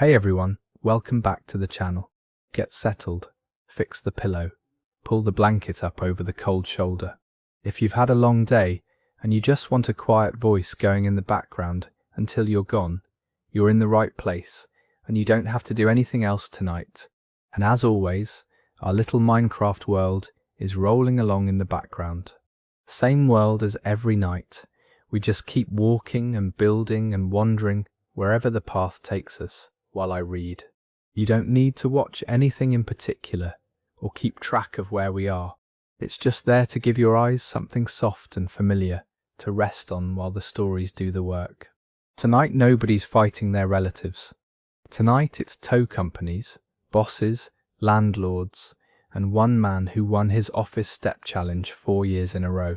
Hey everyone, welcome back to the channel. Get settled, fix the pillow, pull the blanket up over the cold shoulder. If you've had a long day and you just want a quiet voice going in the background until you're gone, you're in the right place and you don't have to do anything else tonight. And as always, our little Minecraft world is rolling along in the background. Same world as every night. We just keep walking and building and wandering wherever the path takes us while I read. You don't need to watch anything in particular or keep track of where we are. It's just there to give your eyes something soft and familiar to rest on while the stories do the work. Tonight nobody's fighting their relatives. Tonight it's tow companies, bosses, landlords, and one man who won his office step challenge 4 years in a row.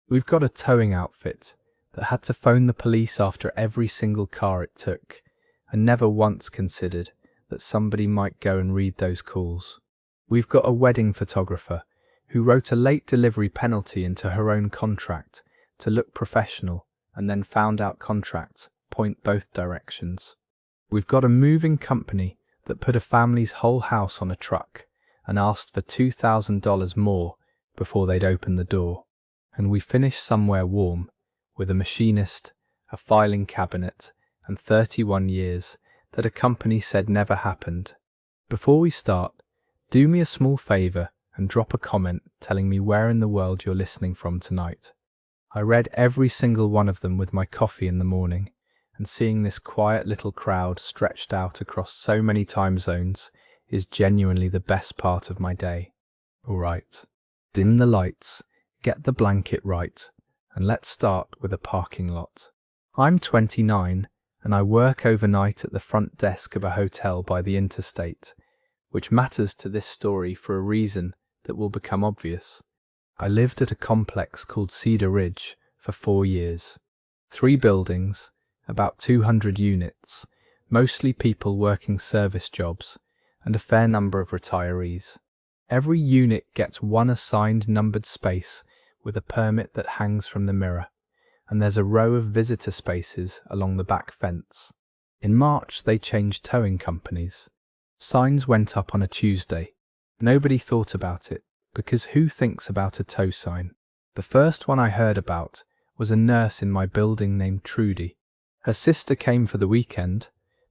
We've got a towing outfit that had to phone the police after every single car it took, and never once considered that somebody might go and read those calls. We've got a wedding photographer who wrote a late delivery penalty into her own contract to look professional and then found out contracts point both directions. We've got a moving company that put a family's whole house on a truck and asked for $2,000 more before they'd open the door. And we finish somewhere warm with a machinist, a filing cabinet, and 31 years that a company said never happened. Before we start, do me a small favour and drop a comment telling me where in the world you're listening from tonight. I read every single one of them with my coffee in the morning, and seeing this quiet little crowd stretched out across so many time zones is genuinely the best part of my day. Alright, dim the lights, get the blanket right, and let's start with a parking lot. I'm 29 and I work overnight at the front desk of a hotel by the interstate, which matters to this story for a reason that will become obvious. I lived at a complex called Cedar Ridge for 4 years. 3 buildings, about 200 units, mostly people working service jobs, and a fair number of retirees. Every unit gets one assigned numbered space with a permit that hangs from the mirror, and there's a row of visitor spaces along the back fence. In March, they changed towing companies. Signs went up on a Tuesday. Nobody thought about it, because who thinks about a tow sign? The first one I heard about was a nurse in my building named Trudy. Her sister came for the weekend,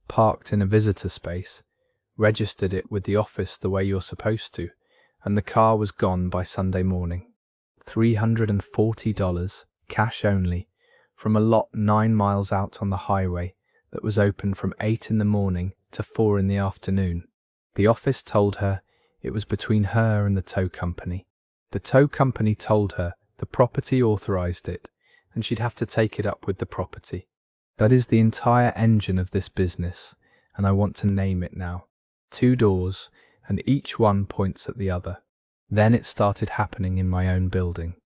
parked in a visitor space, registered it with the office the way you're supposed to, and the car was gone by Sunday morning. $340, cash only, from a lot 9 miles out on the highway that was open from 8 in the morning to 4 in the afternoon. The office told her it was between her and the tow company. The tow company told her the property authorized it and she'd have to take it up with the property. That is the entire engine of this business, and I want to name it now. 2 doors, and each one points at the other. Then it started happening in my own building.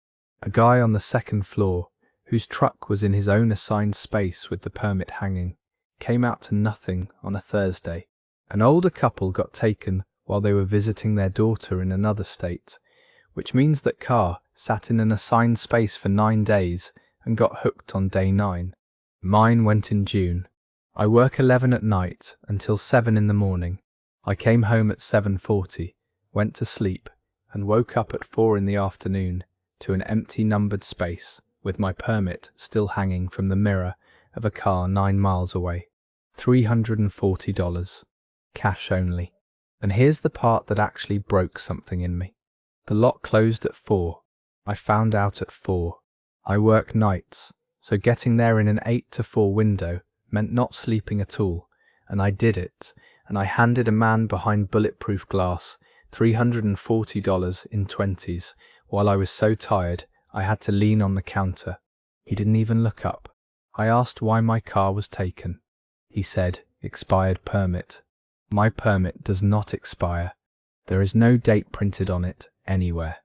A guy on the 2nd floor, whose truck was in his own assigned space with the permit hanging, came out to nothing on a Thursday. An older couple got taken while they were visiting their daughter in another state, which means that car sat in an assigned space for 9 days and got hooked on day 9. Mine went in June. I work 11 at night until 7 in the morning. I came home at 7:40, went to sleep, and woke up at 4 in the afternoon to an empty numbered space with my permit still hanging from the mirror of a car 9 miles away. $340, cash only. And here's the part that actually broke something in me. The lot closed at 4. I found out at 4. I work nights, so getting there in an 8 to 4 window meant not sleeping at all, and I did it, and I handed a man behind bulletproof glass $340 in 20s while I was so tired I had to lean on the counter. He didn't even look up. I asked why my car was taken. He said, expired permit. My permit does not expire. There is no date printed on it anywhere.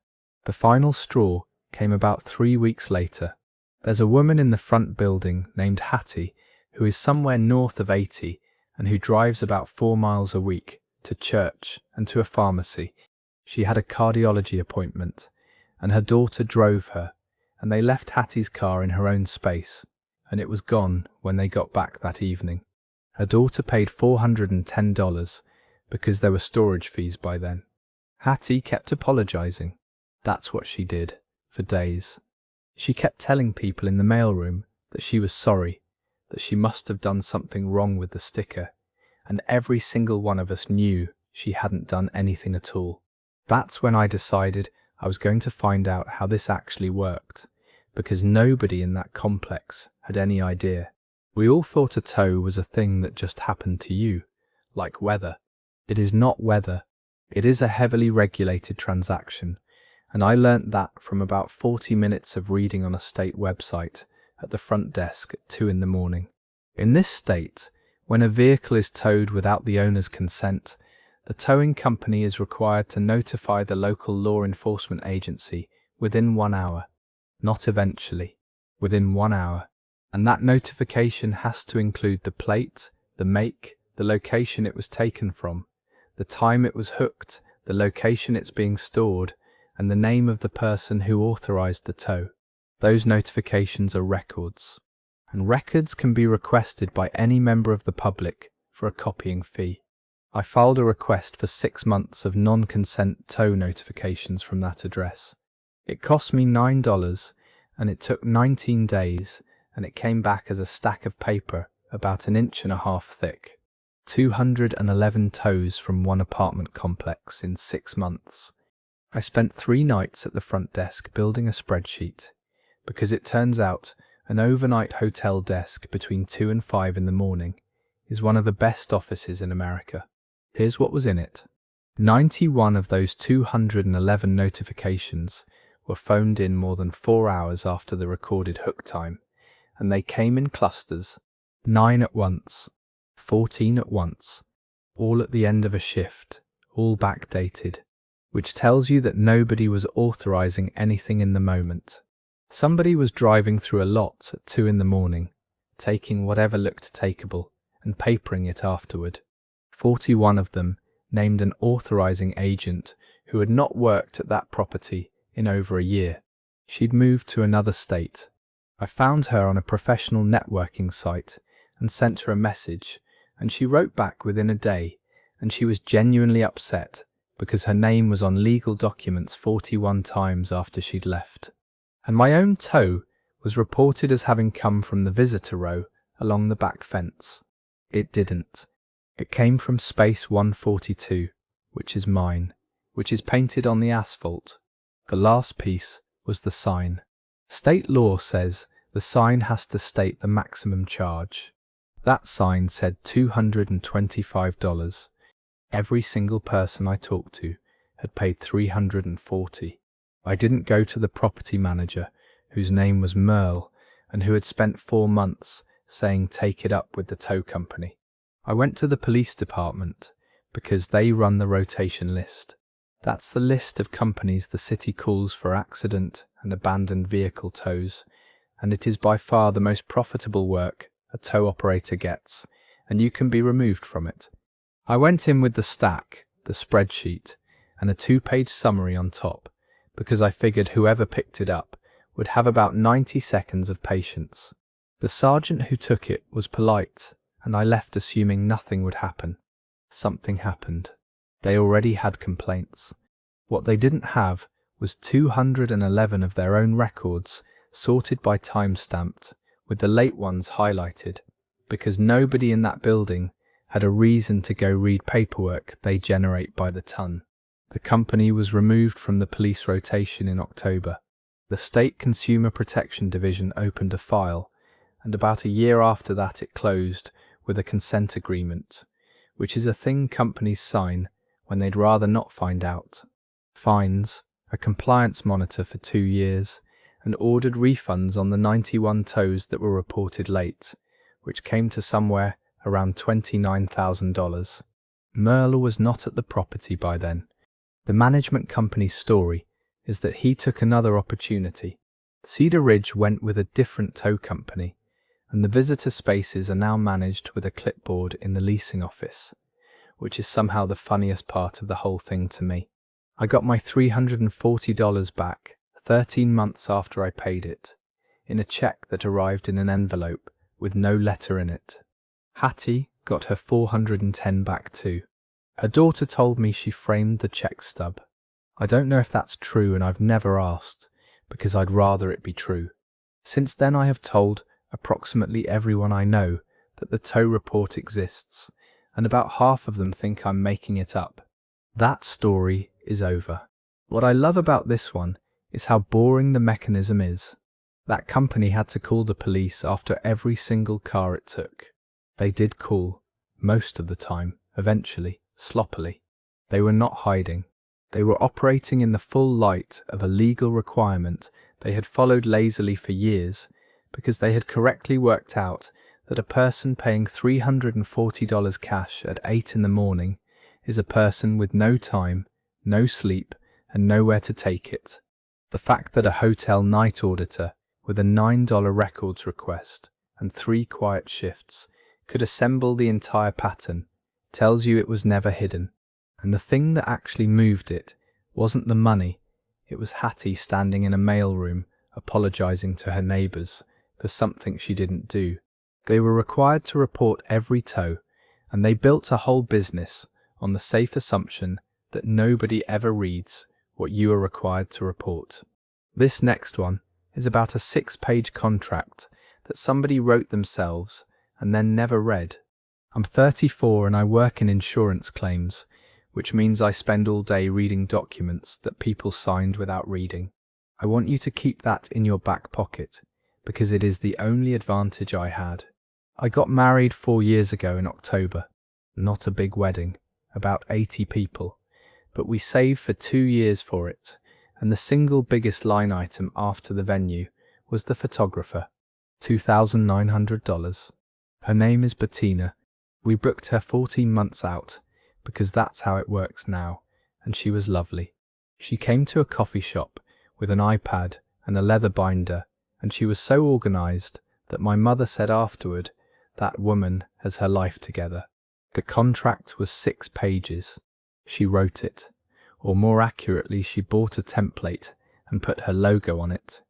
The final straw came about 3 weeks later. There's a woman in the front building named Hattie who is somewhere north of 80 and who drives about 4 miles a week to church and to a pharmacy. She had a cardiology appointment, and her daughter drove her, and they left Hattie's car in her own space, and it was gone when they got back that evening. Her daughter paid $410 because there were storage fees by then. Hattie kept apologizing. That's what she did, for days. She kept telling people in the mailroom that she was sorry, that she must have done something wrong with the sticker, and every single one of us knew she hadn't done anything at all. That's when I decided I was going to find out how this actually worked, because nobody in that complex had any idea. We all thought a tow was a thing that just happened to you, like weather. It is not weather. It is a heavily regulated transaction, and I learnt that from about 40 minutes of reading on a state website at the front desk at 2 in the morning. In this state, when a vehicle is towed without the owner's consent, the towing company is required to notify the local law enforcement agency within 1 hour, not eventually, within 1 hour. And that notification has to include the plate, the make, the location it was taken from, the time it was hooked, the location it's being stored, and the name of the person who authorized the tow. Those notifications are records, and records can be requested by any member of the public for a copying fee. I filed a request for 6 months of non-consent tow notifications from that address. It cost me $9, and it took 19 days, and it came back as a stack of paper about 1.5 inches thick. 211 tows from one apartment complex in 6 months. I spent 3 nights at the front desk building a spreadsheet, because it turns out an overnight hotel desk between 2 and 5 in the morning is one of the best offices in America. Here's what was in it. 91 of those 211 notifications were phoned in more than 4 hours after the recorded hook time, and they came in clusters, 9 at once, 14 at once, all at the end of a shift, all backdated, which tells you that nobody was authorizing anything in the moment. Somebody was driving through a lot at 2 in the morning, taking whatever looked takeable and papering it afterward. 41 of them named an authorizing agent who had not worked at that property in over a year. She'd moved to another state. I found her on a professional networking site and sent her a message, and she wrote back within a day, and she was genuinely upset because her name was on legal documents 41 times after she'd left. And my own tow was reported as having come from the visitor row along the back fence. It didn't. It came from space 142, which is mine, which is painted on the asphalt. The last piece was the sign. State law says the sign has to state the maximum charge. That sign said $225. Every single person I talked to had paid $340. I didn't go to the property manager, whose name was Merle, and who had spent 4 months saying take it up with the tow company. I went to the police department because they run the rotation list. That's the list of companies the city calls for accident and abandoned vehicle tows, and it is by far the most profitable work a tow operator gets, and you can be removed from it. I went in with the stack, the spreadsheet, and a 2-page summary on top, because I figured whoever picked it up would have about 90 seconds of patience. The sergeant who took it was polite, and I left assuming nothing would happen. Something happened. They already had complaints. What they didn't have was 211 of their own records sorted by time-stamped, with the late ones highlighted, because nobody in that building had a reason to go read paperwork they generate by the ton. The company was removed from the police rotation in October. The State Consumer Protection Division opened a file, and about a year after that it closed with a consent agreement, which is a thing companies sign when they'd rather not find out. Fines, a compliance monitor for 2 years, and ordered refunds on the 91 tows that were reported late, which came to somewhere around $29,000. Merle was not at the property by then. The management company's story is that he took another opportunity. Cedar Ridge went with a different tow company, and the visitor spaces are now managed with a clipboard in the leasing office, which is somehow the funniest part of the whole thing to me. I got my $340 back 13 months after I paid it, in a check that arrived in an envelope with no letter in it. Hattie got her $410 back too. Her daughter told me she framed the check stub. I don't know if that's true, and I've never asked, because I'd rather it be true. Since then I have told approximately everyone I know that the tow report exists, and about half of them think I'm making it up. That story is over. What I love about this one is how boring the mechanism is. That company had to call the police after every single car it took. They did call, most of the time, eventually, sloppily. They were not hiding. They were operating in the full light of a legal requirement they had followed lazily for years, because they had correctly worked out that a person paying $340 cash at 8 in the morning is a person with no time, no sleep, and nowhere to take it. The fact that a hotel night auditor with a $9 records request and 3 quiet shifts could assemble the entire pattern tells you it was never hidden. And the thing that actually moved it wasn't the money. It was Hattie standing in a mailroom apologizing to her neighbors for something she didn't do. They were required to report every tow, and they built a whole business on the safe assumption that nobody ever reads what you are required to report. This next one is about a 6-page contract that somebody wrote themselves and then never read. I'm 34 and I work in insurance claims, which means I spend all day reading documents that people signed without reading. I want you to keep that in your back pocket, because it is the only advantage I had. I got married 4 years ago in October. Not a big wedding, about 80 people, but we saved for 2 years for it, and the single biggest line item after the venue was the photographer, $2,900. Her name is Bettina. We booked her 14 months out, because that's how it works now, and she was lovely. She came to a coffee shop with an iPad and a leather binder, and she was so organized that my mother said afterward, "That woman has her life together." The contract was 6 pages. She wrote it, or more accurately, she bought a template and put her logo on it,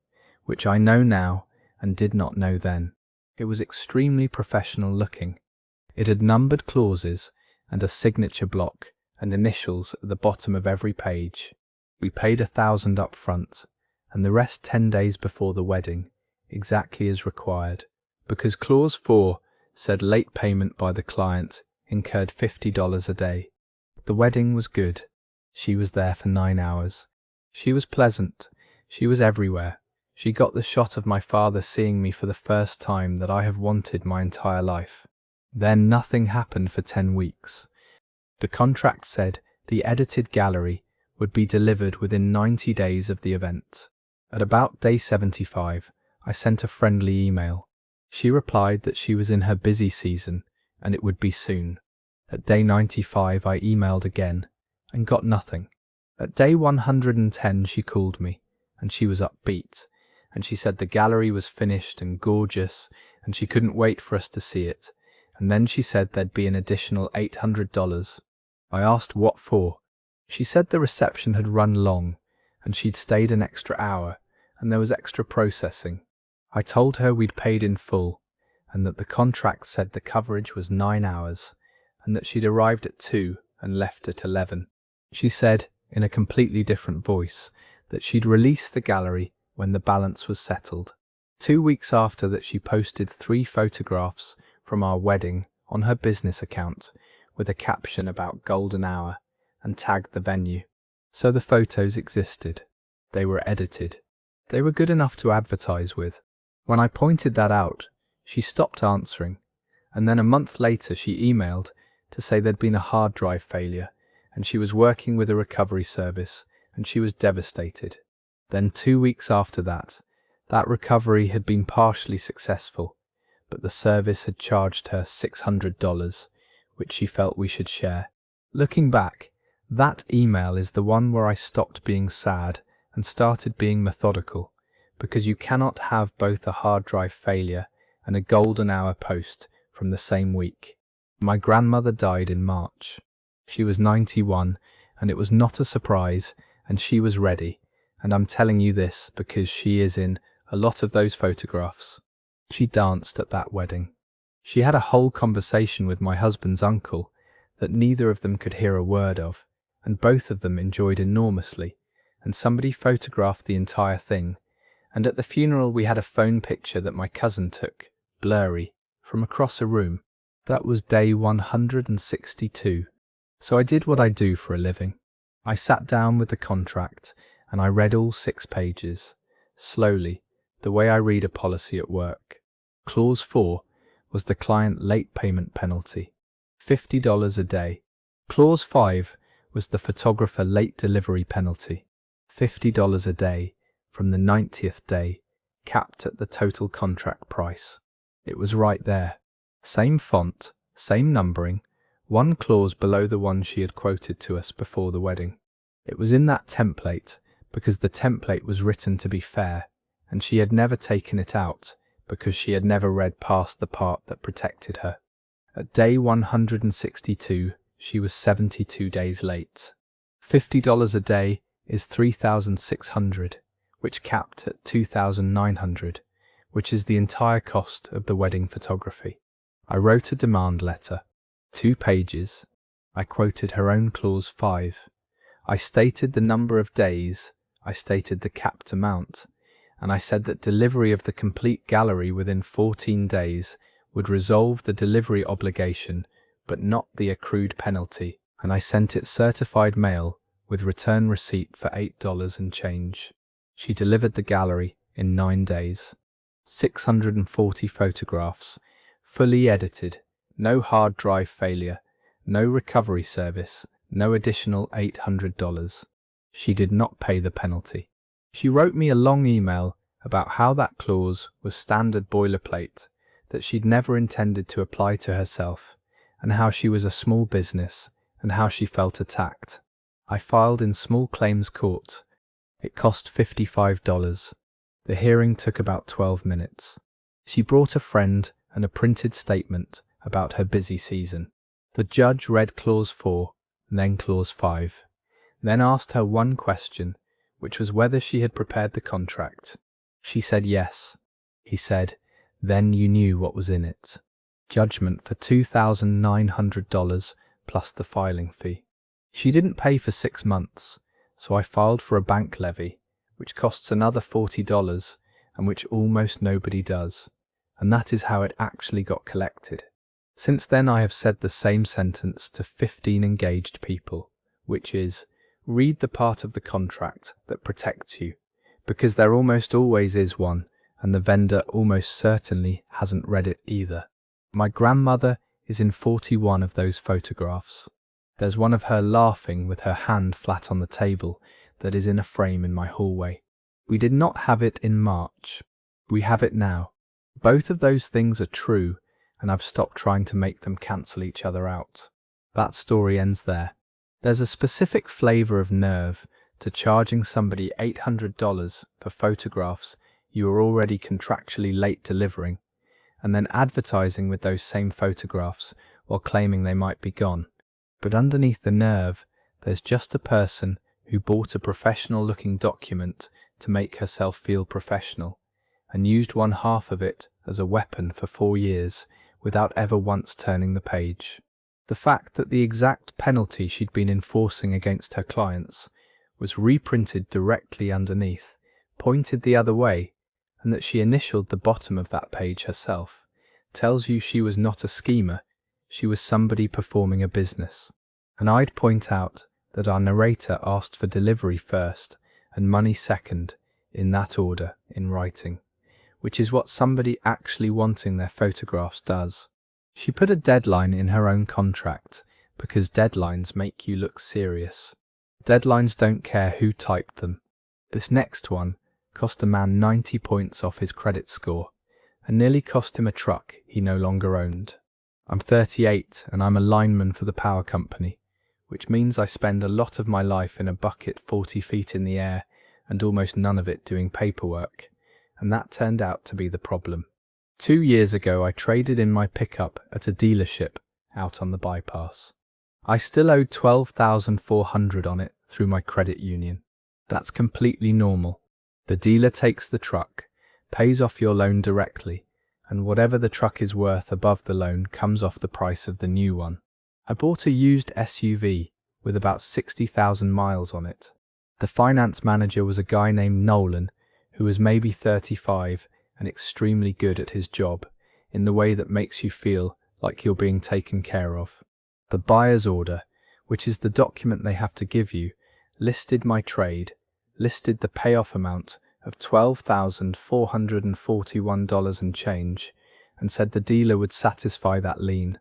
which I know now and did not know then. It was extremely professional looking. It had numbered clauses and a signature block and initials at the bottom of every page. We paid $1,000 up front, and the rest 10 days before the wedding, exactly as required, because clause 4 said late payment by the client incurred $50 a day. The wedding was good. She was there for 9 hours. She was pleasant. She was everywhere. She got the shot of my father seeing me for the first time that I have wanted my entire life. Then nothing happened for 10 weeks. The contract said the edited gallery would be delivered within 90 days of the event. At about day 75, I sent a friendly email. She replied that she was in her busy season and it would be soon. At day 95, I emailed again and got nothing. At day 110, she called me and she was upbeat, and she said the gallery was finished and gorgeous and she couldn't wait for us to see it. And then she said there'd be an additional $800. I asked what for. She said the reception had run long and she'd stayed an extra hour and there was extra processing. I told her we'd paid in full and that the contract said the coverage was 9 hours and that she'd arrived at 2 and left at 11. She said, in a completely different voice, that she'd release the gallery when the balance was settled. 2 weeks after that, she posted 3 photographs from our wedding on her business account with a caption about golden hour and tagged the venue. So the photos existed. They were edited. They were good enough to advertise with. When I pointed that out, she stopped answering, and then a month later she emailed to say there'd been a hard drive failure and she was working with a recovery service and she was devastated. Then 2 weeks after that, that recovery had been partially successful, but the service had charged her $600, which she felt we should share. Looking back, that email is the one where I stopped being sad and started being methodical, because you cannot have both a hard drive failure and a golden hour post from the same week. My grandmother died in March. She was 91, and it was not a surprise, and she was ready, and I'm telling you this because she is in a lot of those photographs. She danced at that wedding. She had a whole conversation with my husband's uncle that neither of them could hear a word of, and both of them enjoyed enormously, and somebody photographed the entire thing, and at the funeral we had a phone picture that my cousin took, blurry, from across a room. That was day 162. So I did what I do for a living. I sat down with the contract and I read all 6 pages, slowly, the way I read a policy at work. Clause 4 was the client late payment penalty, $50 a day. Clause 5 was the photographer late delivery penalty, $50 a day from the 90th day, capped at the total contract price. It was right there. Same font, same numbering, one clause below the one she had quoted to us before the wedding. It was in that template because the template was written to be fair, and she had never taken it out because she had never read past the part that protected her. At day 162, she was 72 days late. $50 a day is $3,600, which capped at $2,900, which is the entire cost of the wedding photography. I wrote a demand letter, 2 pages. I quoted her own clause 5. I stated the number of days, I stated the capped amount, and I said that delivery of the complete gallery within 14 days would resolve the delivery obligation, but not the accrued penalty, and I sent it certified mail with return receipt for $8 and change. She delivered the gallery in 9 days. 640 photographs, fully edited, no hard drive failure, no recovery service, no additional $800. She did not pay the penalty. She wrote me a long email about how that clause was standard boilerplate, that she'd never intended to apply to herself, and how she was a small business, and how she felt attacked. I filed in small claims court. It cost $55. The hearing took about 12 minutes. She brought a friend and a printed statement about her busy season. The judge read clause 4, then clause 5, then asked her one question, which was whether she had prepared the contract. She said yes. He said, "Then you knew what was in it." Judgment for $2,900 plus the filing fee. She didn't pay for 6 months, so I filed for a bank levy, which costs another $40 and which almost nobody does, and that is how it actually got collected. Since then I have said the same sentence to 15 engaged people, which is, read the part of the contract that protects you, because there almost always is one, and the vendor almost certainly hasn't read it either. My grandmother is in 41 of those photographs. There's one of her laughing with her hand flat on the table that is in a frame in my hallway. We did not have it in March. We have it now. Both of those things are true, and I've stopped trying to make them cancel each other out. That story ends there. There's a specific flavour of nerve to charging somebody $800 for photographs you are already contractually late delivering, and then advertising with those same photographs while claiming they might be gone. But underneath the nerve, there's just a person who bought a professional-looking document to make herself feel professional, and used one half of it as a weapon for 4 years without ever once turning the page. The fact that the exact penalty she'd been enforcing against her clients was reprinted directly underneath, pointed the other way, and that she initialed the bottom of that page herself, tells you she was not a schemer, she was somebody performing a business. And I'd point out that our narrator asked for delivery first and money second, in that order, in writing, which is what somebody actually wanting their photographs does. She put a deadline in her own contract because deadlines make you look serious. Deadlines don't care who typed them. This next one cost a man 90 points off his credit score and nearly cost him a truck he no longer owned. I'm 38 and I'm a lineman for the power company, which means I spend a lot of my life in a bucket 40 feet in the air and almost none of it doing paperwork, and that turned out to be the problem. 2 years ago I traded in my pickup at a dealership out on the bypass. I still owed $12,400 on it through my credit union. That's completely normal. The dealer takes the truck, pays off your loan directly, and whatever the truck is worth above the loan comes off the price of the new one. I bought a used SUV with about 60,000 miles on it. The finance manager was a guy named Nolan, who was maybe 35 and extremely good at his job, in the way that makes you feel like you're being taken care of. The buyer's order, which is the document they have to give you, listed my trade, listed the payoff amount of $12,441 and change, and said the dealer would satisfy that lien.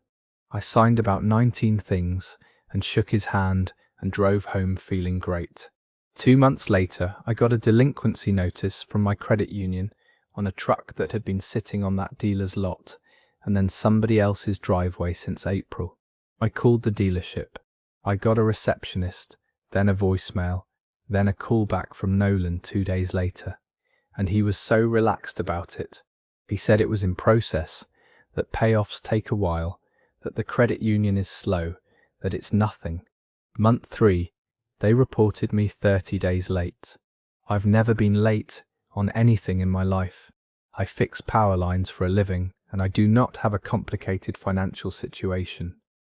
I signed about 19 things and shook his hand and drove home feeling great. 2 months later, I got a delinquency notice from my credit union on a truck that had been sitting on that dealer's lot and then somebody else's driveway since April. I called the dealership. I got a receptionist, then a voicemail, then a call back from Nolan 2 days later, and he was so relaxed about it. He said it was in process, that payoffs take a while, that the credit union is slow, that it's nothing. Month 3, they reported me 30 days late. I've never been late on anything in my life. I fix power lines for a living, and I do not have a complicated financial situation.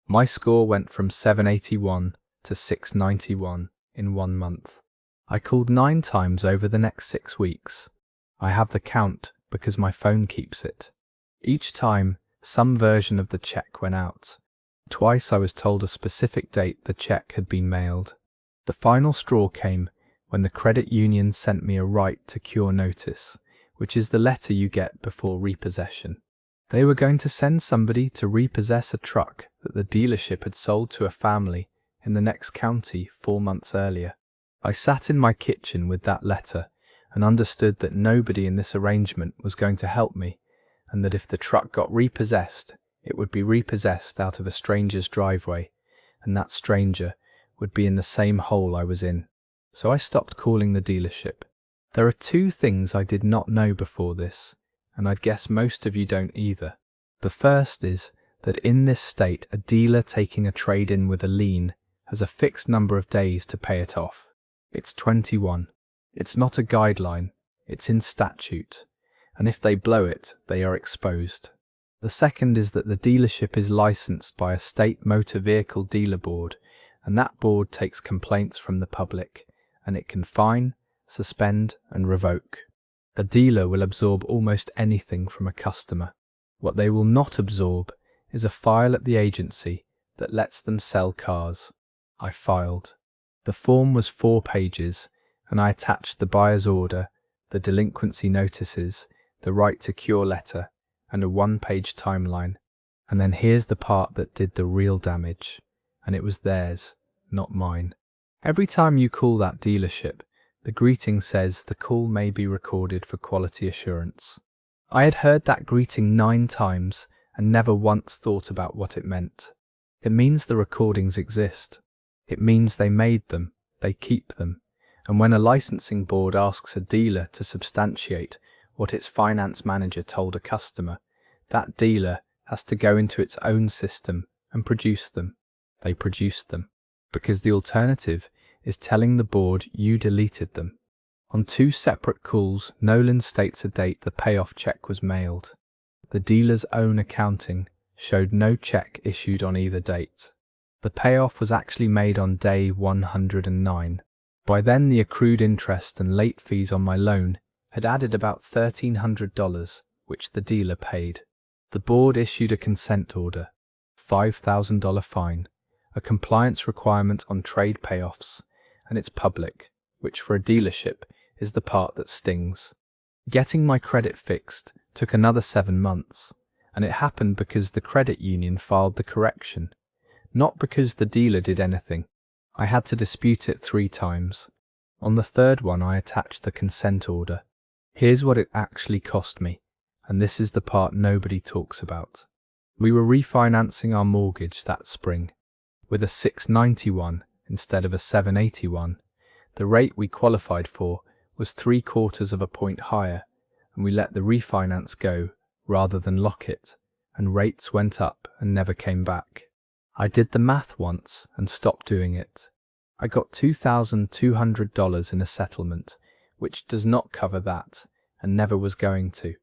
My score went from 781 to 691 in 1 month. I called 9 times over the next 6 weeks. I have the count because my phone keeps it. Each time, some version of the check went out. Twice I was told a specific date the check had been mailed. The final straw came when the credit union sent me a right to cure notice, which is the letter you get before repossession. They were going to send somebody to repossess a truck that the dealership had sold to a family in the next county 4 months earlier. I sat in my kitchen with that letter and understood that nobody in this arrangement was going to help me, and that if the truck got repossessed, it would be repossessed out of a stranger's driveway, and that stranger would be in the same hole I was in. So I stopped calling the dealership. There are 2 things I did not know before this, and I guess most of you don't either. The first is that in this state, a dealer taking a trade-in with a lien has a fixed number of days to pay it off. It's 21. It's not a guideline, it's in statute, and if they blow it, they are exposed. The second is that the dealership is licensed by a state motor vehicle dealer board, and that board takes complaints from the public, and it can fine, suspend, and revoke. A dealer will absorb almost anything from a customer. What they will not absorb is a file at the agency that lets them sell cars. I filed. The form was 4 pages, and I attached the buyer's order, the delinquency notices, the right to cure letter, and a 1-page timeline. And then here's the part that did the real damage, and it was theirs, not mine. Every time you call that dealership, the greeting says the call may be recorded for quality assurance. I had heard that greeting 9 times and never once thought about what it meant. It means the recordings exist. It means they made them, they keep them, and when a licensing board asks a dealer to substantiate what its finance manager told a customer, that dealer has to go into its own system and produce them. They produce them, because the alternative is telling the board you deleted them. On 2 separate calls, Nolan states a date the payoff check was mailed. The dealer's own accounting showed no check issued on either date. The payoff was actually made on day 109. By then, the accrued interest and late fees on my loan had added about $1,300, which the dealer paid. The board issued a consent order, $5,000 fine, a compliance requirement on trade payoffs, and it's public, which for a dealership is the part that stings. Getting my credit fixed took another 7 months, and it happened because the credit union filed the correction. Not because the dealer did anything. I had to dispute it 3 times. On the 3rd one I attached the consent order. Here's what it actually cost me, and this is the part nobody talks about. We were refinancing our mortgage that spring. With a 691 instead of a 781, the rate we qualified for was 3/4 of a point higher, and we let the refinance go rather than lock it, and rates went up and never came back. I did the math once and stopped doing it. I got $2,200 in a settlement, which does not cover that and never was going to.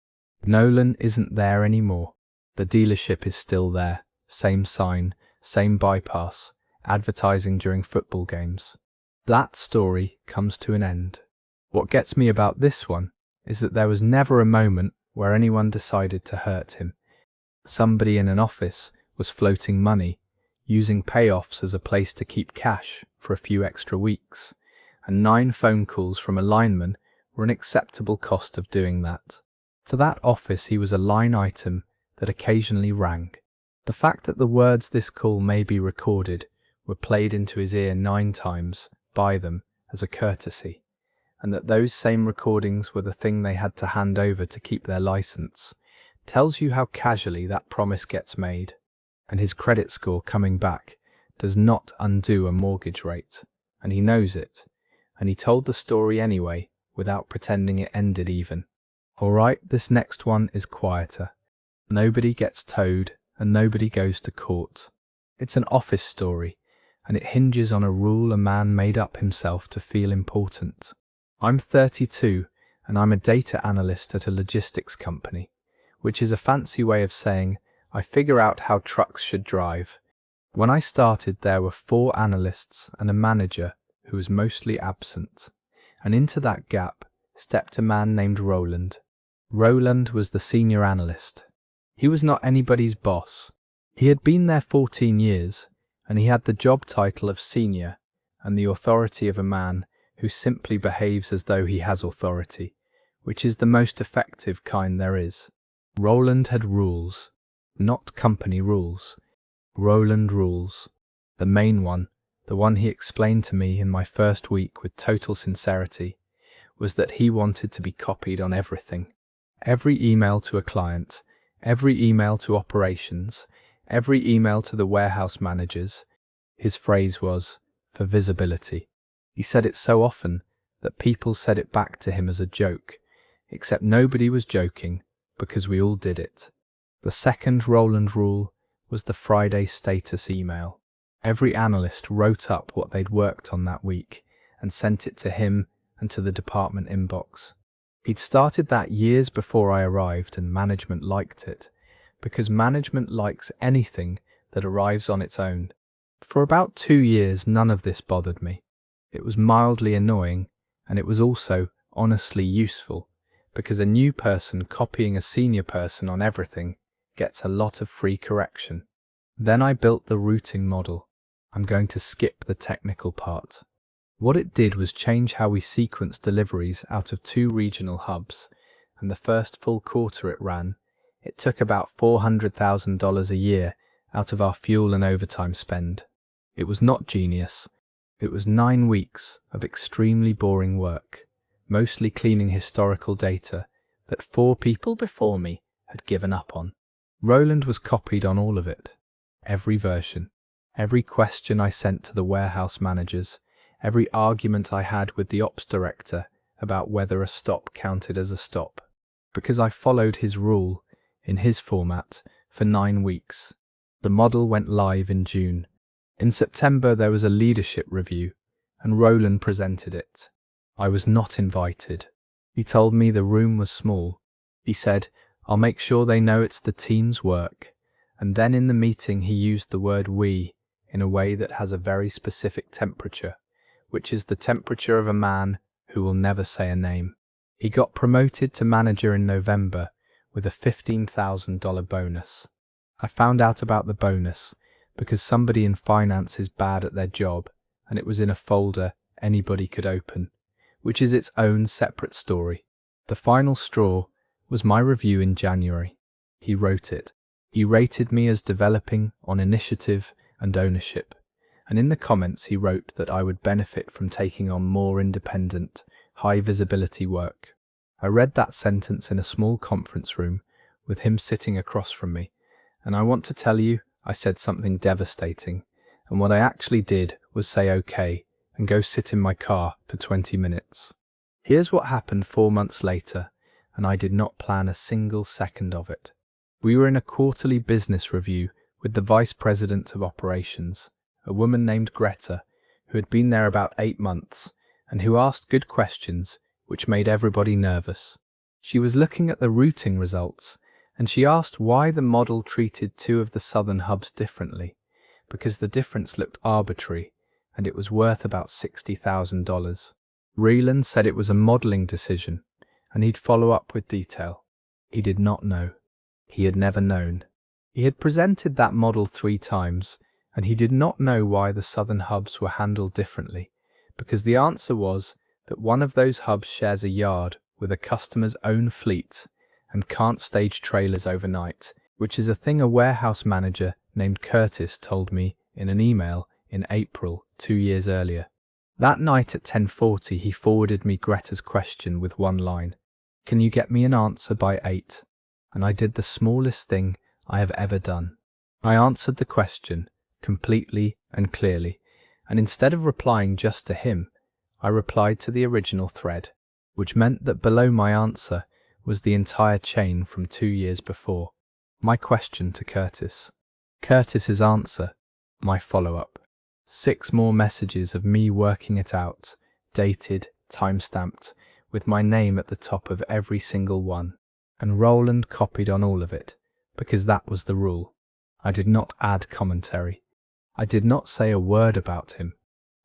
Nolan isn't there anymore. The dealership is still there. Same sign, same bypass, advertising during football games. That story comes to an end. What gets me about this one is that there was never a moment where anyone decided to hurt him. Somebody in an office was floating money, using payoffs as a place to keep cash for a few extra weeks, and 9 phone calls from a lineman were an acceptable cost of doing that. To that office he was a line item that occasionally rang. The fact that the words this call may be recorded were played into his ear 9 times by them as a courtesy, and that those same recordings were the thing they had to hand over to keep their license, tells you how casually that promise gets made. And his credit score coming back does not undo a mortgage rate, and he knows it, and he told the story anyway without pretending it ended even. Alright, this next one is quieter. Nobody gets towed and nobody goes to court. It's an office story, and it hinges on a rule a man made up himself to feel important. I'm 32 and I'm a data analyst at a logistics company, which is a fancy way of saying I figure out how trucks should drive. When I started, there were 4 analysts and a manager who was mostly absent, and into that gap stepped a man named Roland. Roland was the senior analyst. He was not anybody's boss. He had been there 14 years, and he had the job title of senior and the authority of a man who simply behaves as though he has authority, which is the most effective kind there is. Roland had rules, not company rules. Roland rules. The main one, the one he explained to me in my first week with total sincerity, was that he wanted to be copied on everything. Every email to a client, every email to operations, every email to the warehouse managers. His phrase was, for visibility. He said it so often that people said it back to him as a joke, except nobody was joking because we all did it. The second Roland rule was the Friday status email. Every analyst wrote up what they'd worked on that week and sent it to him and to the department inbox. He'd started that years before I arrived, and management liked it, because management likes anything that arrives on its own. For about 2 years, none of this bothered me. It was mildly annoying, and it was also honestly useful, because a new person copying a senior person on everything gets a lot of free correction. Then I built the routing model. I'm going to skip the technical part. What it did was change how we sequenced deliveries out of 2 regional hubs, and the first full quarter it ran, it took about $400,000 a year out of our fuel and overtime spend. It was not genius. It was 9 weeks of extremely boring work, mostly cleaning historical data that 4 people before me had given up on. Roland was copied on all of it. Every version, every question I sent to the warehouse managers, every argument I had with the ops director about whether a stop counted as a stop, because I followed his rule in his format for 9 weeks. The model went live in June. In September there was a leadership review, and Roland presented it. I was not invited. He told me the room was small. He said, I'll make sure they know it's the team's work. And then in the meeting he used the word we in a way that has a very specific temperature, which is the temperature of a man who will never say a name. He got promoted to manager in November with a $15,000 bonus. I found out about the bonus because somebody in finance is bad at their job, and it was in a folder anybody could open, which is its own separate story. The final straw was my review in January. He wrote it. He rated me as developing on initiative and ownership, and in the comments he wrote that I would benefit from taking on more independent, high-visibility work. I read that sentence in a small conference room with him sitting across from me, and I want to tell you I said something devastating, and what I actually did was say okay and go sit in my car for 20 minutes. Here's what happened 4 months later, and I did not plan a single second of it. We were in a quarterly business review with the Vice President of Operations, a woman named Greta, who had been there about 8 months, and who asked good questions, which made everybody nervous. She was looking at the routing results, and she asked why the model treated two of the southern hubs differently, because the difference looked arbitrary, and it was worth about $60,000. Reland said it was a modeling decision, and he'd follow up with detail. He did not know. He had never known. He had presented that model 3 times, and he did not know why the southern hubs were handled differently, because the answer was that one of those hubs shares a yard with a customer's own fleet and can't stage trailers overnight, which is a thing a warehouse manager named Curtis told me in an email in April 2 years earlier. That night at 10:40 he forwarded me Greta's question with one line: "Can you get me an answer by 8? And I did the smallest thing I have ever done. I answered the question completely and clearly, and instead of replying just to him, I replied to the original thread, which meant that below my answer was the entire chain from 2 years before. My question to Curtis. Curtis's answer. My follow-up. 6 more messages of me working it out, dated, time-stamped, with my name at the top of every single one. And Roland copied on all of it, because that was the rule. I did not add commentary. I did not say a word about him.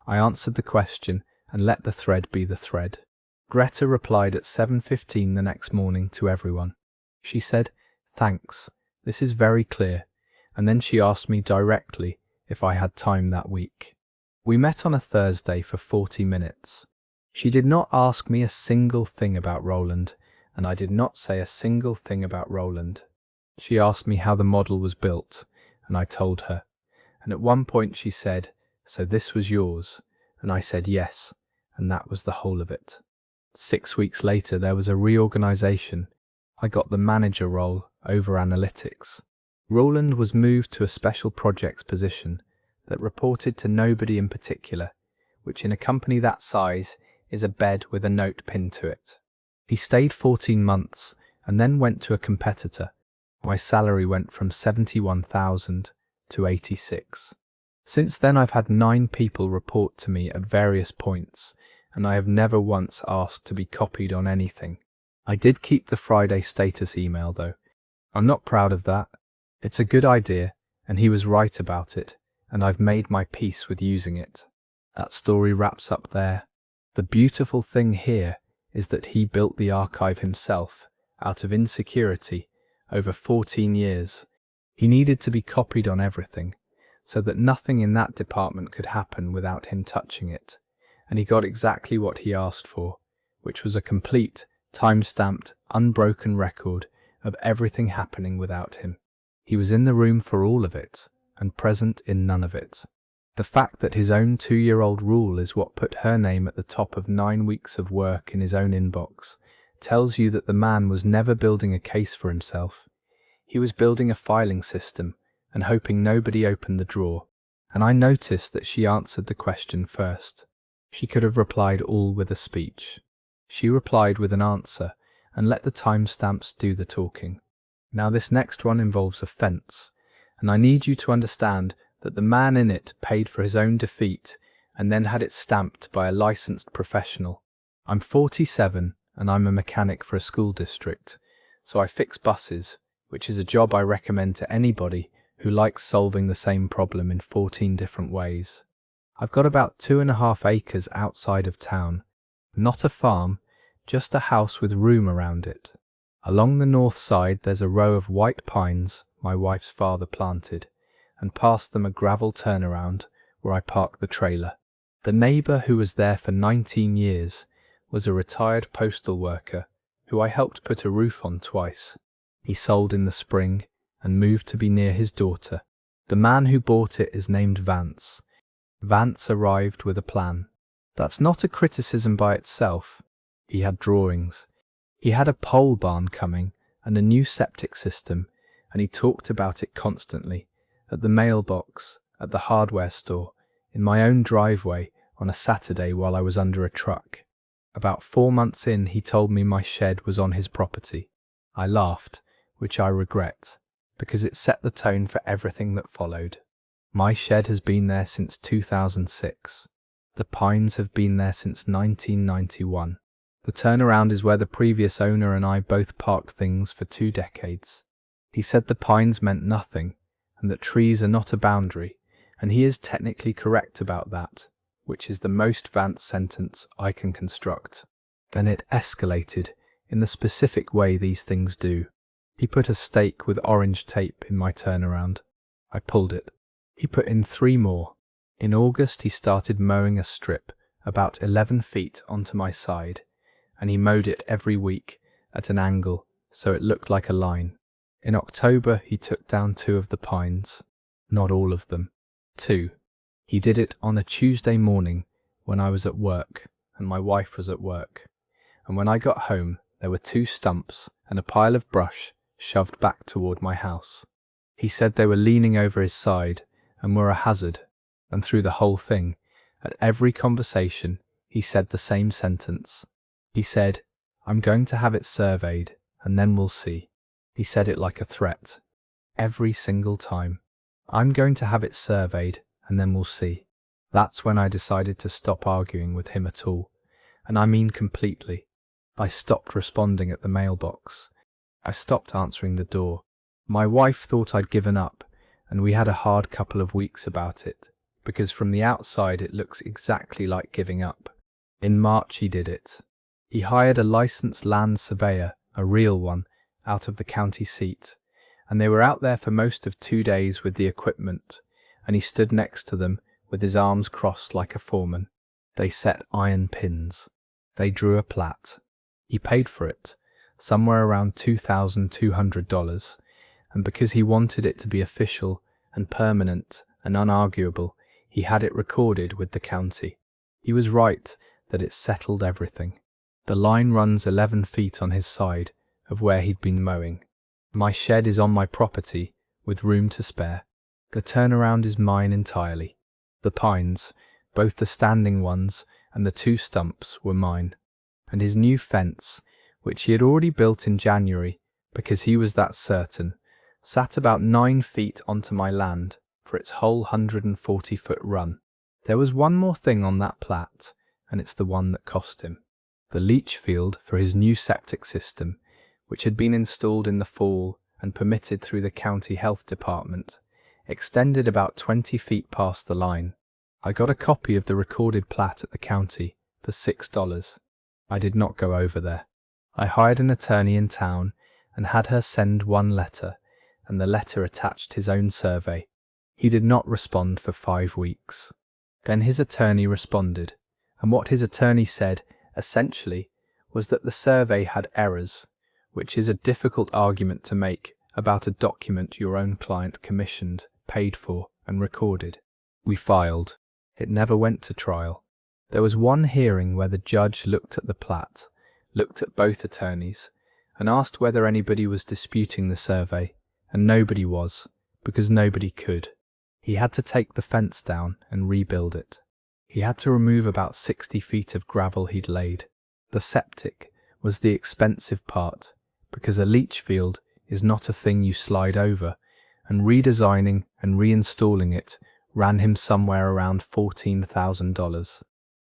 I answered the question and let the thread be the thread. Greta replied at 7:15 the next morning to everyone. She said, "Thanks, this is very clear," and then she asked me directly if I had time that week. We met on a Thursday for 40 minutes. She did not ask me a single thing about Roland, and I did not say a single thing about Roland. She asked me how the model was built, and I told her. And at one point she said, "So this was yours?" And I said yes, and that was the whole of it. 6 weeks later there was a reorganization. I got the manager role over analytics. Roland was moved to a special projects position that reported to nobody in particular, which in a company that size is a bed with a note pinned to it. He stayed 14 months and then went to a competitor. My salary went from 71,000 to 86. Since then I've had 9 people report to me at various points, and I have never once asked to be copied on anything. I did keep the Friday status email though. I'm not proud of that. It's a good idea, and he was right about it, and I've made my peace with using it. That story wraps up there. The beautiful thing here is that he built the archive himself, out of insecurity, over 14 years. He needed to be copied on everything, so that nothing in that department could happen without him touching it, and he got exactly what he asked for, which was a complete, time-stamped, unbroken record of everything happening without him. He was in the room for all of it, and present in none of it. The fact that his own 2-year-old rule is what put her name at the top of 9 weeks of work in his own inbox tells you that the man was never building a case for himself. He was building a filing system and hoping nobody opened the drawer. And I noticed that she answered the question first. She could have replied all with a speech. She replied with an answer and let the timestamps do the talking. Now this next one involves a fence, and I need you to understand that the man in it paid for his own defeat and then had it stamped by a licensed professional. I'm 47 and I'm a mechanic for a school district, so I fix buses, which is a job I recommend to anybody who likes solving the same problem in 14 different ways. I've got about 2.5 acres outside of town, not a farm, just a house with room around it. Along the north side there's a row of white pines my wife's father planted, and past them a gravel turnaround where I park the trailer. The neighbour who was there for 19 years was a retired postal worker who I helped put a roof on twice. He sold in the spring and moved to be near his daughter. The man who bought it is named Vance. Vance arrived with a plan. That's not a criticism by itself. He had drawings. He had a pole barn coming and a new septic system, and he talked about it constantly, at the mailbox, at the hardware store, in my own driveway on a Saturday while I was under a truck. About 4 months in, he told me my shed was on his property. I laughed, which I regret, because it set the tone for everything that followed. My shed has been there since 2006. The pines have been there since 1991. The turnaround is where the previous owner and I both parked things for 2 decades. He said the pines meant nothing, and that trees are not a boundary, and he is technically correct about that, which is the most advanced sentence I can construct. Then it escalated in the specific way these things do. He put a stake with orange tape in my turnaround. I pulled it. He put in 3 more. In August he started mowing a strip about 11 feet onto my side, and he mowed it every week at an angle so it looked like a line. In October he took down 2 of the pines. Not all of them. 2. He did it on a Tuesday morning when I was at work and my wife was at work. And when I got home there were 2 stumps and a pile of brush shoved back toward my house. He said they were leaning over his side and were a hazard, and through the whole thing, at every conversation, he said the same sentence. He said, "I'm going to have it surveyed, and then we'll see." He said it like a threat. Every single time. "I'm going to have it surveyed, and then we'll see." That's when I decided to stop arguing with him at all, and I mean completely. I stopped responding at the mailbox. I stopped answering the door. My wife thought I'd given up, and we had a hard couple of weeks about it, because from the outside it looks exactly like giving up. In March he did it. He hired a licensed land surveyor, a real one, out of the county seat, and they were out there for most of 2 days with the equipment, and he stood next to them with his arms crossed like a foreman. They set iron pins. They drew a plat. He paid for it, somewhere around $2,200, and because he wanted it to be official and permanent and unarguable, he had it recorded with the county. He was right that it settled everything. The line runs 11 feet on his side of where he'd been mowing. My shed is on my property with room to spare. The turnaround is mine entirely. The pines, both the standing ones and the 2 stumps, were mine. And his new fence, which he had already built in January because he was that certain, sat about 9 feet onto my land for its whole 140-foot run. There was one more thing on that plat, and it's the one that cost him. The leach field for his new septic system, which had been installed in the fall and permitted through the county health department, extended about 20 feet past the line. I got a copy of the recorded plat at the county for $6. I did not go over there. I hired an attorney in town and had her send 1 letter, and the letter attached his own survey. He did not respond for 5 weeks. Then his attorney responded, and what his attorney said, essentially, was that the survey had errors, which is a difficult argument to make about a document your own client commissioned, paid for, and recorded. We filed. It never went to trial. There was one hearing where the judge looked at the plat, looked at both attorneys, and asked whether anybody was disputing the survey, and nobody was, because nobody could. He had to take the fence down and rebuild it. He had to remove about 60 feet of gravel he'd laid. The septic was the expensive part, because a leach field is not a thing you slide over, and redesigning and reinstalling it ran him somewhere around $14,000.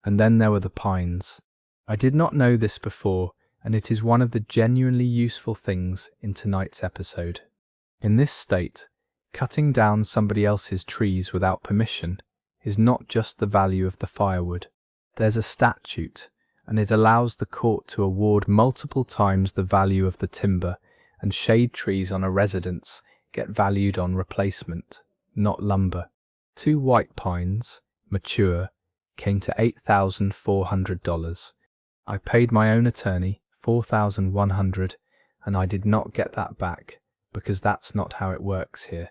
And then there were the pines. I did not know this before, and it is one of the genuinely useful things in tonight's episode. In this state, cutting down somebody else's trees without permission is not just the value of the firewood. There's a statute, and it allows the court to award multiple times the value of the timber, and shade trees on a residence get valued on replacement, not lumber. 2 white pines, mature, came to $8,400. I paid my own attorney $4,100, and I did not get that back, because that's not how it works here,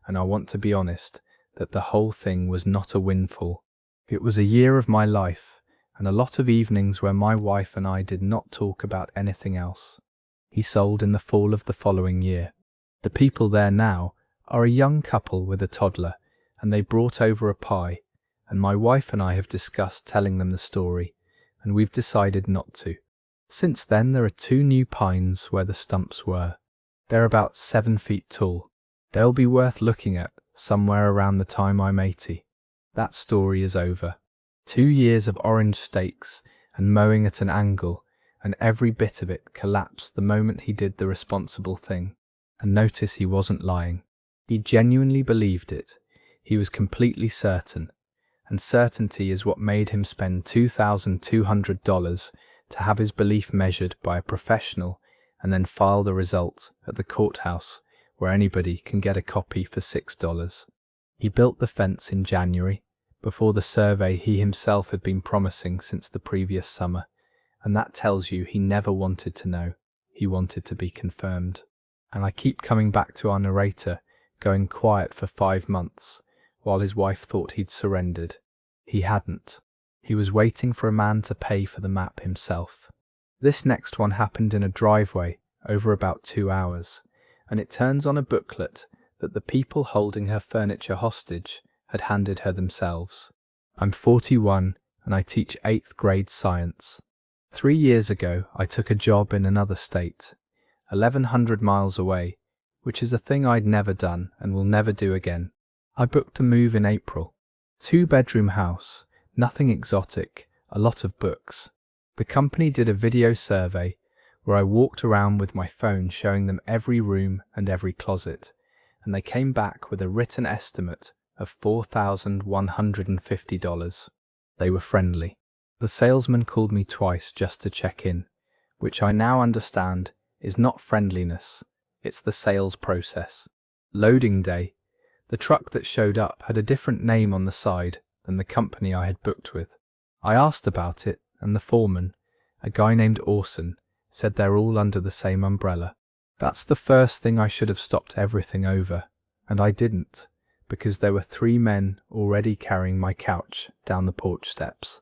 and I want to be honest that the whole thing was not a windfall. It was a year of my life, and a lot of evenings where my wife and I did not talk about anything else. He sold in the fall of the following year. The people there now are a young couple with a toddler, and they brought over a pie, and my wife and I have discussed telling them the story, and we've decided not to. Since then there are 2 new pines where the stumps were. They're about 7 feet tall. They'll be worth looking at somewhere around the time I'm 80. That story is over. 2 years of orange stakes and mowing at an angle and every bit of it collapsed the moment he did the responsible thing. And notice he wasn't lying. He genuinely believed it. He was completely certain. And certainty is what made him spend $2,200 to have his belief measured by a professional and then file the result at the courthouse where anybody can get a copy for $6. He built the fence in January, before the survey he himself had been promising since the previous summer, and that tells you he never wanted to know. He wanted to be confirmed. And I keep coming back to our narrator going quiet for 5 months, while his wife thought he'd surrendered. He hadn't. He was waiting for a man to pay for the map himself. This next one happened in a driveway over about 2 hours, and it turns on a booklet that the people holding her furniture hostage had handed her themselves. I'm 41 and I teach 8th grade science. 3 years ago, I took a job in another state, 1,100 miles away, which is a thing I'd never done and will never do again. I booked a move in April. 2-bedroom house, nothing exotic, a lot of books. The company did a video survey where I walked around with my phone showing them every room and every closet, and they came back with a written estimate of $4,150. They were friendly. The salesman called me twice just to check in, which I now understand is not friendliness, it's the sales process. Loading day. The truck that showed up had a different name on the side than the company I had booked with. I asked about it, and the foreman, a guy named Orson, said they're all under the same umbrella. That's the first thing I should have stopped everything over, and I didn't, because there were 3 men already carrying my couch down the porch steps.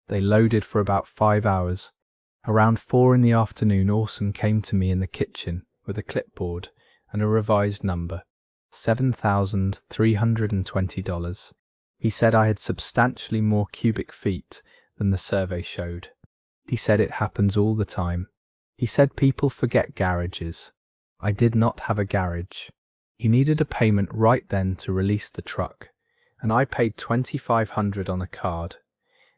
They loaded for about 5 hours. Around 4 in the afternoon, Orson came to me in the kitchen with a clipboard and a revised number, $7,320. He said I had substantially more cubic feet than the survey showed. He said it happens all the time. He said people forget garages. I did not have a garage. He needed a payment right then to release the truck, and I paid $2,500 on a card.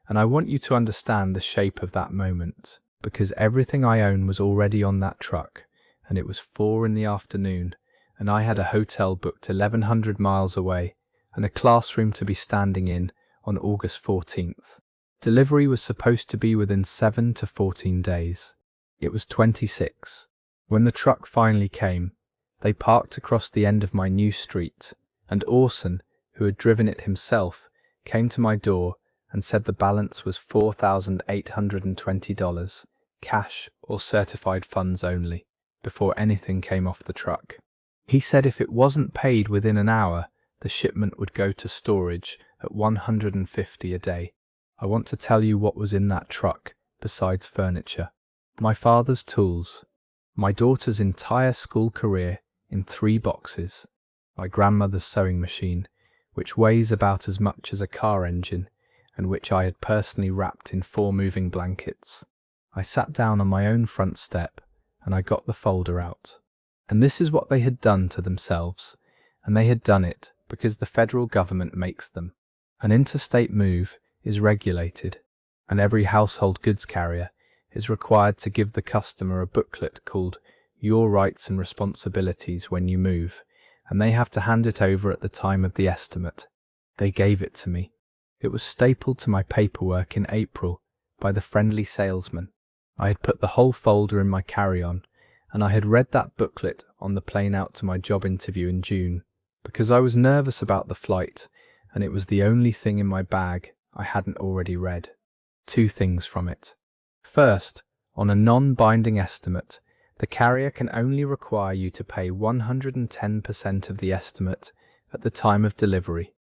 And I want you to understand the shape of that moment, because everything I own was already on that truck, and it was 4 in the afternoon, and I had a hotel booked 1,100 miles away, and a classroom to be standing in on August 14th. Delivery was supposed to be within 7 to 14 days. It was 26. When the truck finally came, they parked across the end of my new street, and Orson, who had driven it himself, came to my door and said the balance was $4,820, cash or certified funds only, before anything came off the truck. He said if it wasn't paid within an hour, the shipment would go to storage at $150 a day. I want to tell you what was in that truck, besides furniture. My father's tools, my daughter's entire school career in 3 boxes, my grandmother's sewing machine, which weighs about as much as a car engine, and which I had personally wrapped in 4 moving blankets. I sat down on my own front step, and I got the folder out. And this is what they had done to themselves, and they had done it because the federal government makes them. An interstate move is regulated, and every household goods carrier is required to give the customer a booklet called Your Rights and Responsibilities When You Move, and they have to hand it over at the time of the estimate. They gave it to me. It was stapled to my paperwork in April by the friendly salesman. I had put the whole folder in my carry-on, and I had read that booklet on the plane out to my job interview in June, because I was nervous about the flight, and it was the only thing in my bag I hadn't already read. 2 things from it. First, on a non-binding estimate, the carrier can only require you to pay 110% of the estimate at the time of delivery.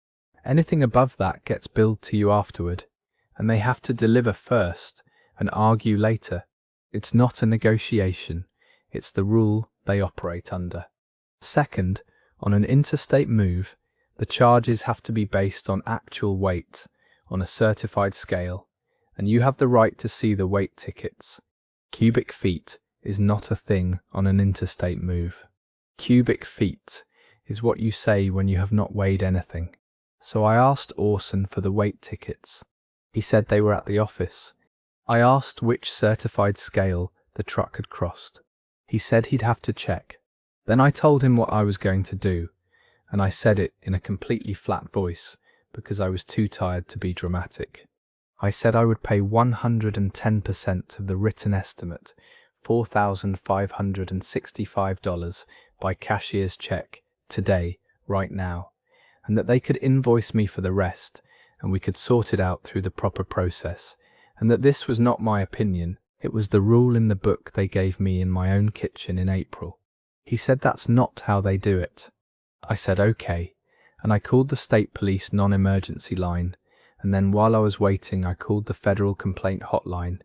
Anything above that gets billed to you afterward, and they have to deliver first and argue later. It's not a negotiation, it's the rule they operate under. Second, on an interstate move, the charges have to be based on actual weight on a certified scale, and you have the right to see the weight tickets. Cubic feet is not a thing on an interstate move. Cubic feet is what you say when you have not weighed anything. So I asked Orson for the weight tickets. He said they were at the office, I asked which certified scale the truck had crossed. He said he'd have to check. Then I told him what I was going to do, and I said it in a completely flat voice because I was too tired to be dramatic. I said I would pay 110% of the written estimate, $4,565 by cashier's check today, right now, and that they could invoice me for the rest and we could sort it out through the proper process, and that this was not my opinion, it was the rule in the book they gave me in my own kitchen in April. He said that's not how they do it. I said okay, and I called the state police non-emergency line, and then while I was waiting I called the federal complaint hotline,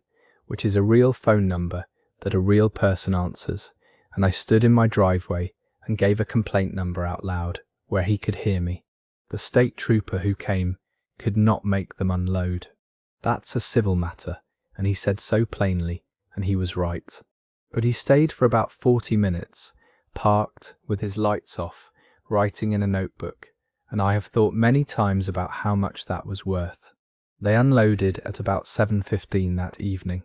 which is a real phone number that a real person answers, and I stood in my driveway and gave a complaint number out loud where he could hear me. The state trooper who came could not make them unload. That's a civil matter, and he said so plainly, and he was right. But he stayed for about 40 minutes, parked with his lights off, writing in a notebook, and I have thought many times about how much that was worth. They unloaded at about 7:15 that evening.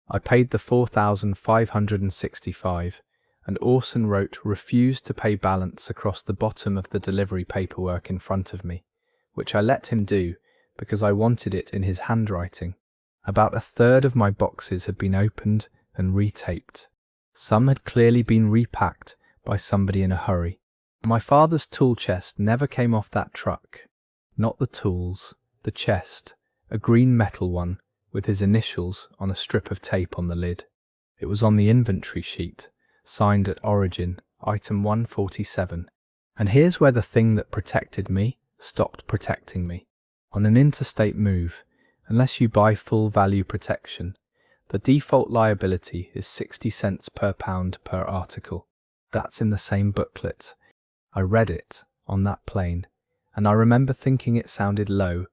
I paid the $4,565, and Orson wrote "refused to pay" balance across the bottom of the delivery paperwork in front of me, which I let him do because I wanted it in his handwriting. About a third of my boxes had been opened and retaped. Some had clearly been repacked by somebody in a hurry. My father's tool chest never came off that truck. Not the tools, the chest, a green metal one with his initials on a strip of tape on the lid. It was on the inventory sheet, signed at origin, item 147. And here's where the thing that protected me stopped protecting me. On an interstate move, unless you buy full value protection, the default liability is 60 cents per pound per article. That's in the same booklet. I read it on that plane, and I remember thinking it sounded low,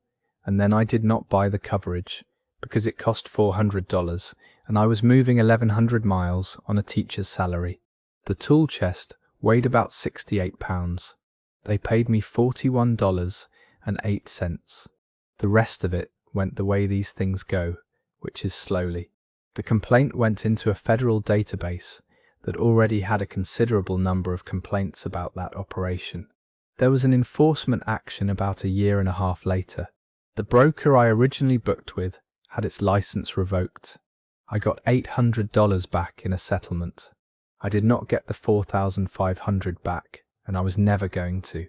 and then I did not buy the coverage because it cost $400 and I was moving 1,100 miles on a teacher's salary. The tool chest weighed about 68 pounds. They paid me $41.08. The rest of it went the way these things go, which is slowly. The complaint went into a federal database that already had a considerable number of complaints about that operation. There was an enforcement action about a year and a half later. The broker I originally booked with had its license revoked. I got $800 back in a settlement. I did not get the $4,500 back, and I was never going to.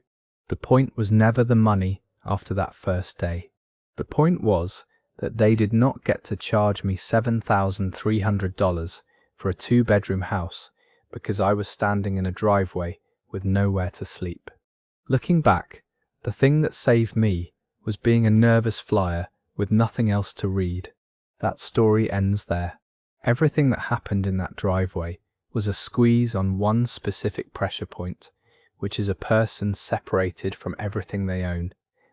The point was never the money after that first day. The point was that they did not get to charge me $7,300 for a 2-bedroom house because I was standing in a driveway with nowhere to sleep. Looking back, the thing that saved me was being a nervous flyer with nothing else to read. That story ends there. Everything that happened in that driveway was a squeeze on one specific pressure point, which is a person separated from everything they own,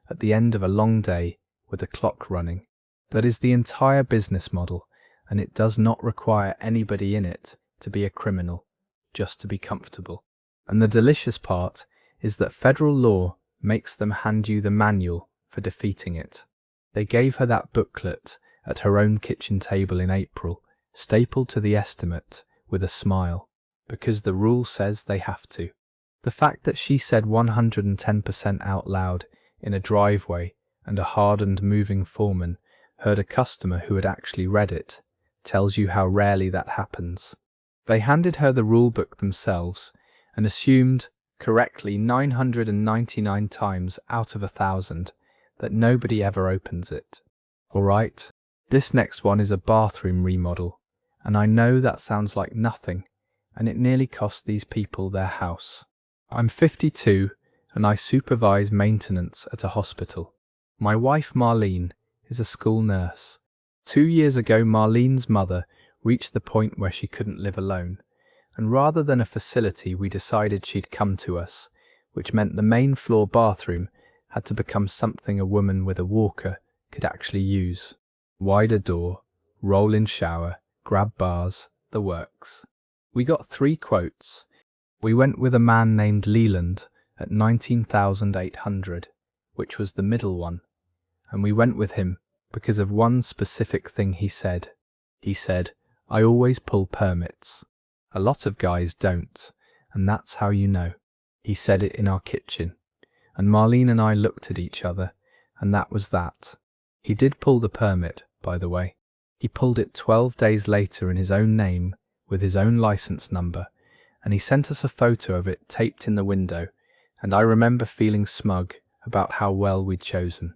at the end of a long day with a clock running. That is the entire business model, and it does not require anybody in it to be a criminal, just to be comfortable. And the delicious part is that federal law makes them hand you the manual for defeating it. They gave her that booklet at her own kitchen table in April, stapled to the estimate with a smile, because the rule says they have to. The fact that she said 110% out loud in a driveway and a hardened moving foreman heard a customer who had actually read it tells you how rarely that happens. They handed her the rule book themselves and assumed, correctly 999 times out of 1,000, that nobody ever opens it. Alright, this next one is a bathroom remodel, and I know that sounds like nothing, and it nearly cost these people their house. I'm 52 and I supervise maintenance at a hospital. My wife Marlene is a school nurse. 2 years ago Marlene's mother reached the point where she couldn't live alone, and rather than a facility we decided she'd come to us, which meant the main floor bathroom had to become something a woman with a walker could actually use. Wider door, roll-in shower, grab bars, the works. We got 3 quotes. We went with a man named Leland at $19,800, which was the middle one, and we went with him because of one specific thing he said. He said, "I always pull permits. A lot of guys don't, and that's how you know." He said it in our kitchen, and Marlene and I looked at each other, and that was that. He did pull the permit, by the way. He pulled it 12 days later in his own name, with his own license number, and he sent us a photo of it taped in the window, and I remember feeling smug about how well we'd chosen.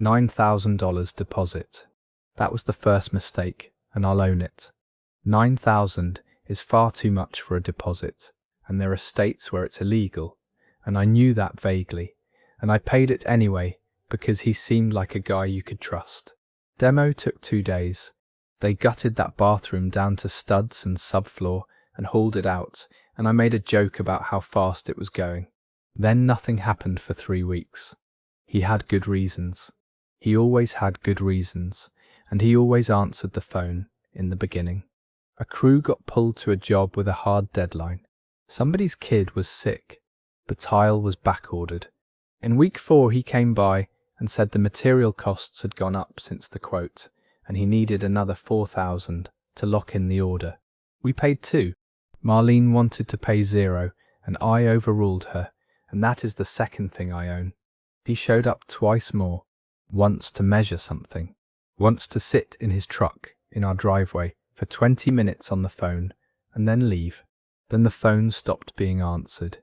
$9,000 deposit. That was the first mistake, and I'll own it. 9,000 is far too much for a deposit, and there are states where it's illegal, and I knew that vaguely, and I paid it anyway because he seemed like a guy you could trust. Demo took 2 days. They gutted that bathroom down to studs and subfloor and hauled it out, and I made a joke about how fast it was going. Then nothing happened for 3 weeks. He had good reasons. He always had good reasons, and he always answered the phone in the beginning. A crew got pulled to a job with a hard deadline. Somebody's kid was sick. The tile was back-ordered. In week 4 he came by and said the material costs had gone up since the quote, and he needed another $4,000 to lock in the order. We paid 2. Marlene wanted to pay 0, and I overruled her, and that is the second thing I own. He showed up twice more, once to measure something, once to sit in his truck in our driveway for 20 minutes on the phone, and then leave. Then the phone stopped being answered.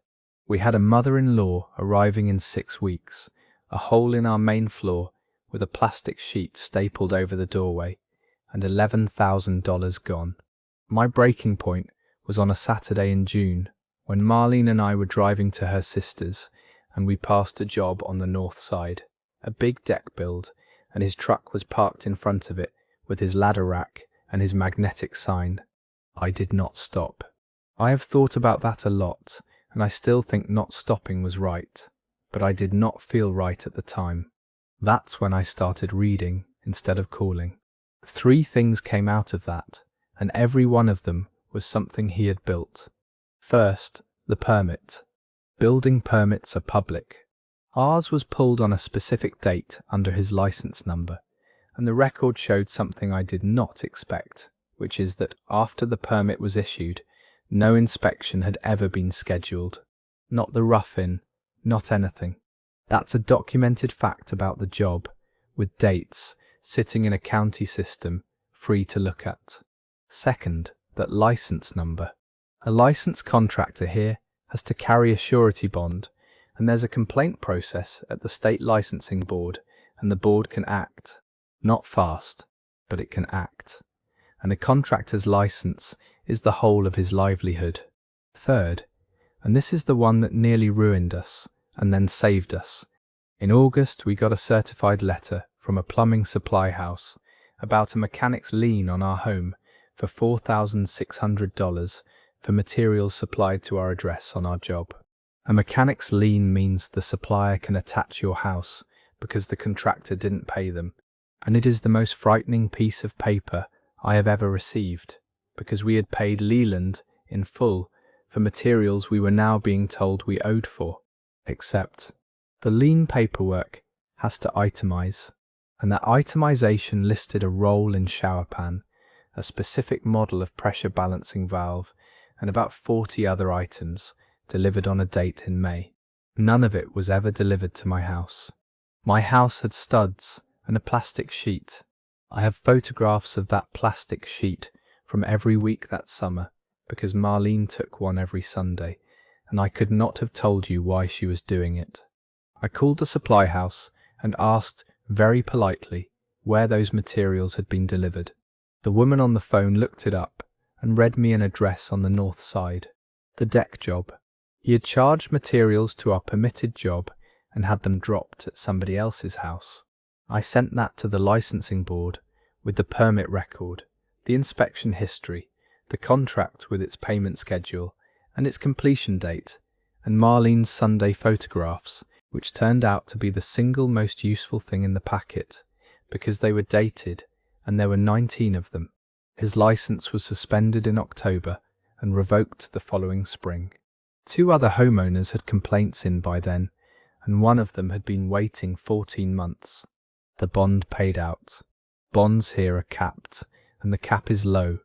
We had a mother-in-law arriving in 6 weeks, a hole in our main floor with a plastic sheet stapled over the doorway, and $11,000 gone. My breaking point was on a Saturday in June, when Marlene and I were driving to her sister's, and we passed a job on the north side, a big deck build, and his truck was parked in front of it with his ladder rack and his magnetic sign. I did not stop. I have thought about that a lot, and I still think not stopping was right, but I did not feel right at the time. That's when I started reading instead of calling. 3 things came out of that, and every one of them was something he had built. First, the permit. Building permits are public. Ours was pulled on a specific date under his license number, and the record showed something I did not expect, which is that after the permit was issued, no inspection had ever been scheduled. Not the rough-in, not anything. That's a documented fact about the job, with dates sitting in a county system free to look at. Second, that license number. A license contractor here has to carry a surety bond, and there's a complaint process at the state licensing board, and the board can act. Not fast, but it can act. And a contractor's license is the whole of his livelihood. Third, and this is the one that nearly ruined us, and then saved us. In August, we got a certified letter from a plumbing supply house about a mechanic's lien on our home for $4,600 for materials supplied to our address on our job. A mechanic's lien means the supplier can attach your house because the contractor didn't pay them, and it is the most frightening piece of paper I have ever received, because we had paid Leland in full for materials we were now being told we owed for. Except the lien paperwork has to itemize, and that itemization listed a roll in shower pan, a specific model of pressure balancing valve, and about 40 other items delivered on a date in May. None of it was ever delivered to my house. My house had studs and a plastic sheet. I have photographs of that plastic sheet from every week that summer, because Marlene took one every Sunday, and I could not have told you why she was doing it. I called the supply house and asked very politely where those materials had been delivered. The woman on the phone looked it up and read me an address on the north side. The deck job. He had charged materials to our permitted job and had them dropped at somebody else's house. I sent that to the licensing board with the permit record, the inspection history, the contract with its payment schedule and its completion date, and Marlene's Sunday photographs, which turned out to be the single most useful thing in the packet, because they were dated, and there were 19 of them. His license was suspended in October and revoked the following spring. 2 other homeowners had complaints in by then, and one of them had been waiting 14 months. The bond paid out. Bonds here are capped, and the cap is low,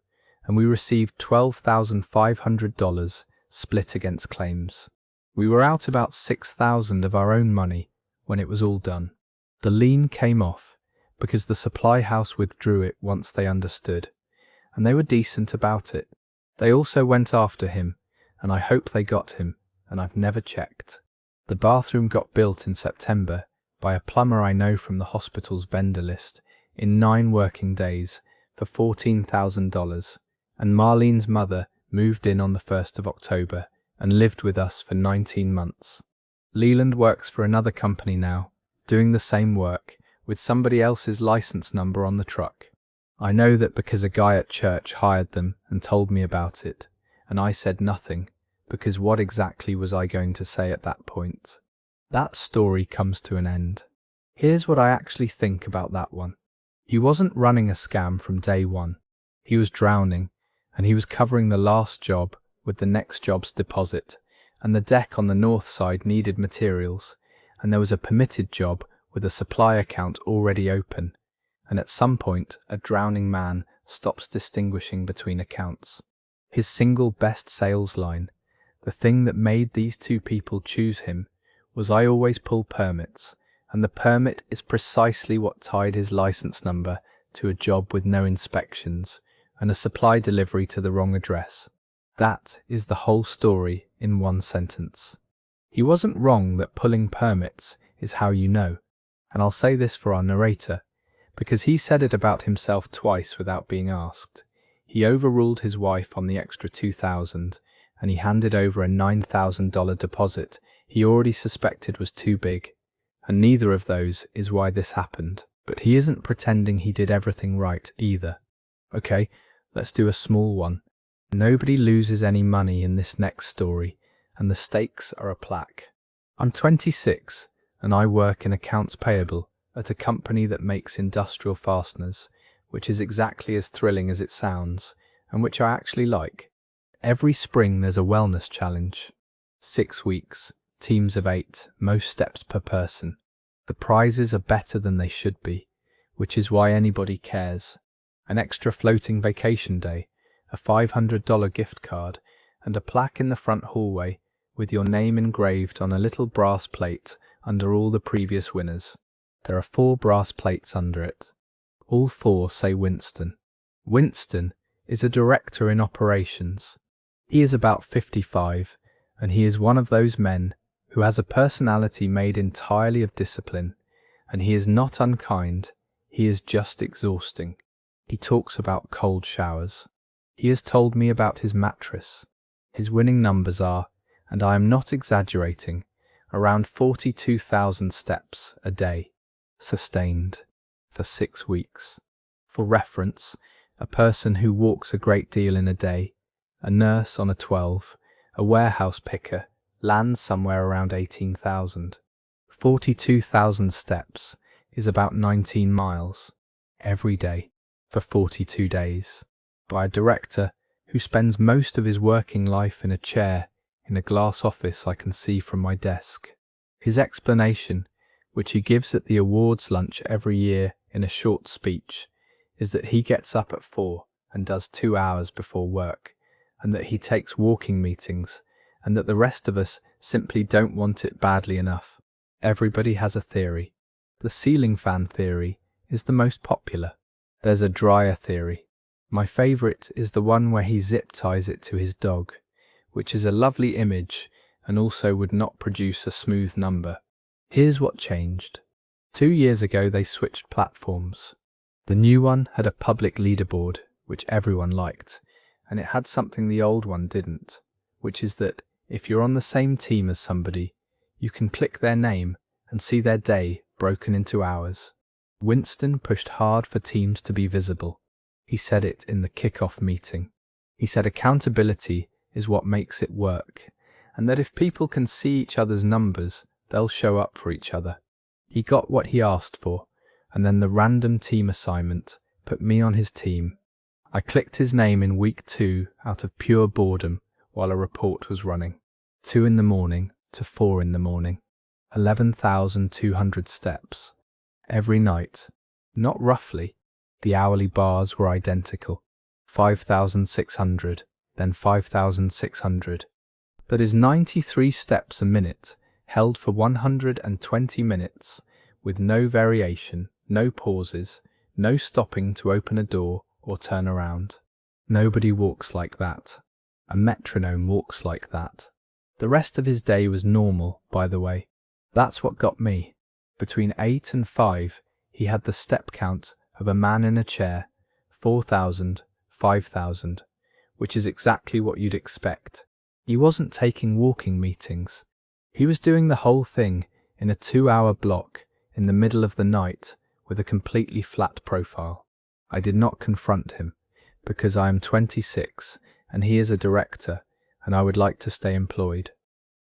and we received $12,500 split against claims. We were out about $6,000 of our own money when it was all done. The lien came off because the supply house withdrew it once they understood, and they were decent about it. They also went after him, and I hope they got him, and I've never checked. The bathroom got built in September by a plumber I know from the hospital's vendor list in 9 working days for $14,000, and Marlene's mother moved in on the 1st of October and lived with us for 19 months. Leland works for another company now, doing the same work, with somebody else's license number on the truck. I know that because a guy at church hired them and told me about it, and I said nothing, because what exactly was I going to say at that point? That story comes to an end. Here's what I actually think about that one. He wasn't running a scam from day one. He was drowning, and he was covering the last job with the next job's deposit, and the deck on the north side needed materials, and there was a permitted job with a supply account already open, and at some point a drowning man stops distinguishing between accounts. His single best sales line, the thing that made these two people choose him, was "I always pull permits," and the permit is precisely what tied his license number to a job with no inspections and a supply delivery to the wrong address. That is the whole story in one sentence. He wasn't wrong that pulling permits is how you know, and I'll say this for our narrator, because he said it about himself twice without being asked. He overruled his wife on the extra $2,000, and he handed over a $9,000 deposit he already suspected was too big, and neither of those is why this happened. But he isn't pretending he did everything right either. Okay, let's do a small one. Nobody loses any money in this next story, and the stakes are a plaque. I'm 26, and I work in accounts payable at a company that makes industrial fasteners, which is exactly as thrilling as it sounds, and which I actually like. Every spring there's a wellness challenge. 6 weeks, teams of 8, most steps per person. The prizes are better than they should be, which is why anybody cares. An extra floating vacation day, a $500 gift card, and a plaque in the front hallway with your name engraved on a little brass plate under all the previous winners. There are 4 brass plates under it. All 4 say Winston. Winston is a director in operations. He is about 55, and he is one of those men who has a personality made entirely of discipline, and he is not unkind, he is just exhausting. He talks about cold showers. He has told me about his mattress. His winning numbers are, and I am not exaggerating, around 42,000 steps a day, sustained, for 6 weeks. For reference, a person who walks a great deal in a day, a nurse on a 12, a warehouse picker, lands somewhere around 18,000. 42,000 steps is about 19 miles every day for 42 days by a director who spends most of his working life in a chair in a glass office I can see from my desk. His explanation, which he gives at the awards lunch every year in a short speech, is that he gets up at 4 and does 2 hours before work, and that he takes walking meetings, and that the rest of us simply don't want it badly enough. Everybody has a theory. The ceiling fan theory is the most popular. There's a dryer theory. My favourite is the one where he zip ties it to his dog, which is a lovely image and also would not produce a smooth number. Here's what changed. 2 years ago they switched platforms. The new one had a public leaderboard, which everyone liked, and it had something the old one didn't, which is that if you're on the same team as somebody, you can click their name and see their day broken into hours. Winston pushed hard for teams to be visible. He said it in the kick-off meeting. He said accountability is what makes it work, and that if people can see each other's numbers, they'll show up for each other. He got what he asked for, and then the random team assignment put me on his team. I clicked his name in week 2 out of pure boredom while a report was running. 2 in the morning to 4 in the morning. 11,200 steps. Every night. Not roughly. The hourly bars were identical. 5,600, then 5,600. That is 93 steps a minute, held for 120 minutes, with no variation, no pauses, no stopping to open a door or turn around. Nobody walks like that. A metronome walks like that. The rest of his day was normal, by the way. That's what got me. Between 8 and 5, he had the step count of a man in a chair, 4,000, 5,000, which is exactly what you'd expect. He wasn't taking walking meetings. He was doing the whole thing in a 2-hour block in the middle of the night with a completely flat profile. I did not confront him because I am 26 and he is a director and I would like to stay employed.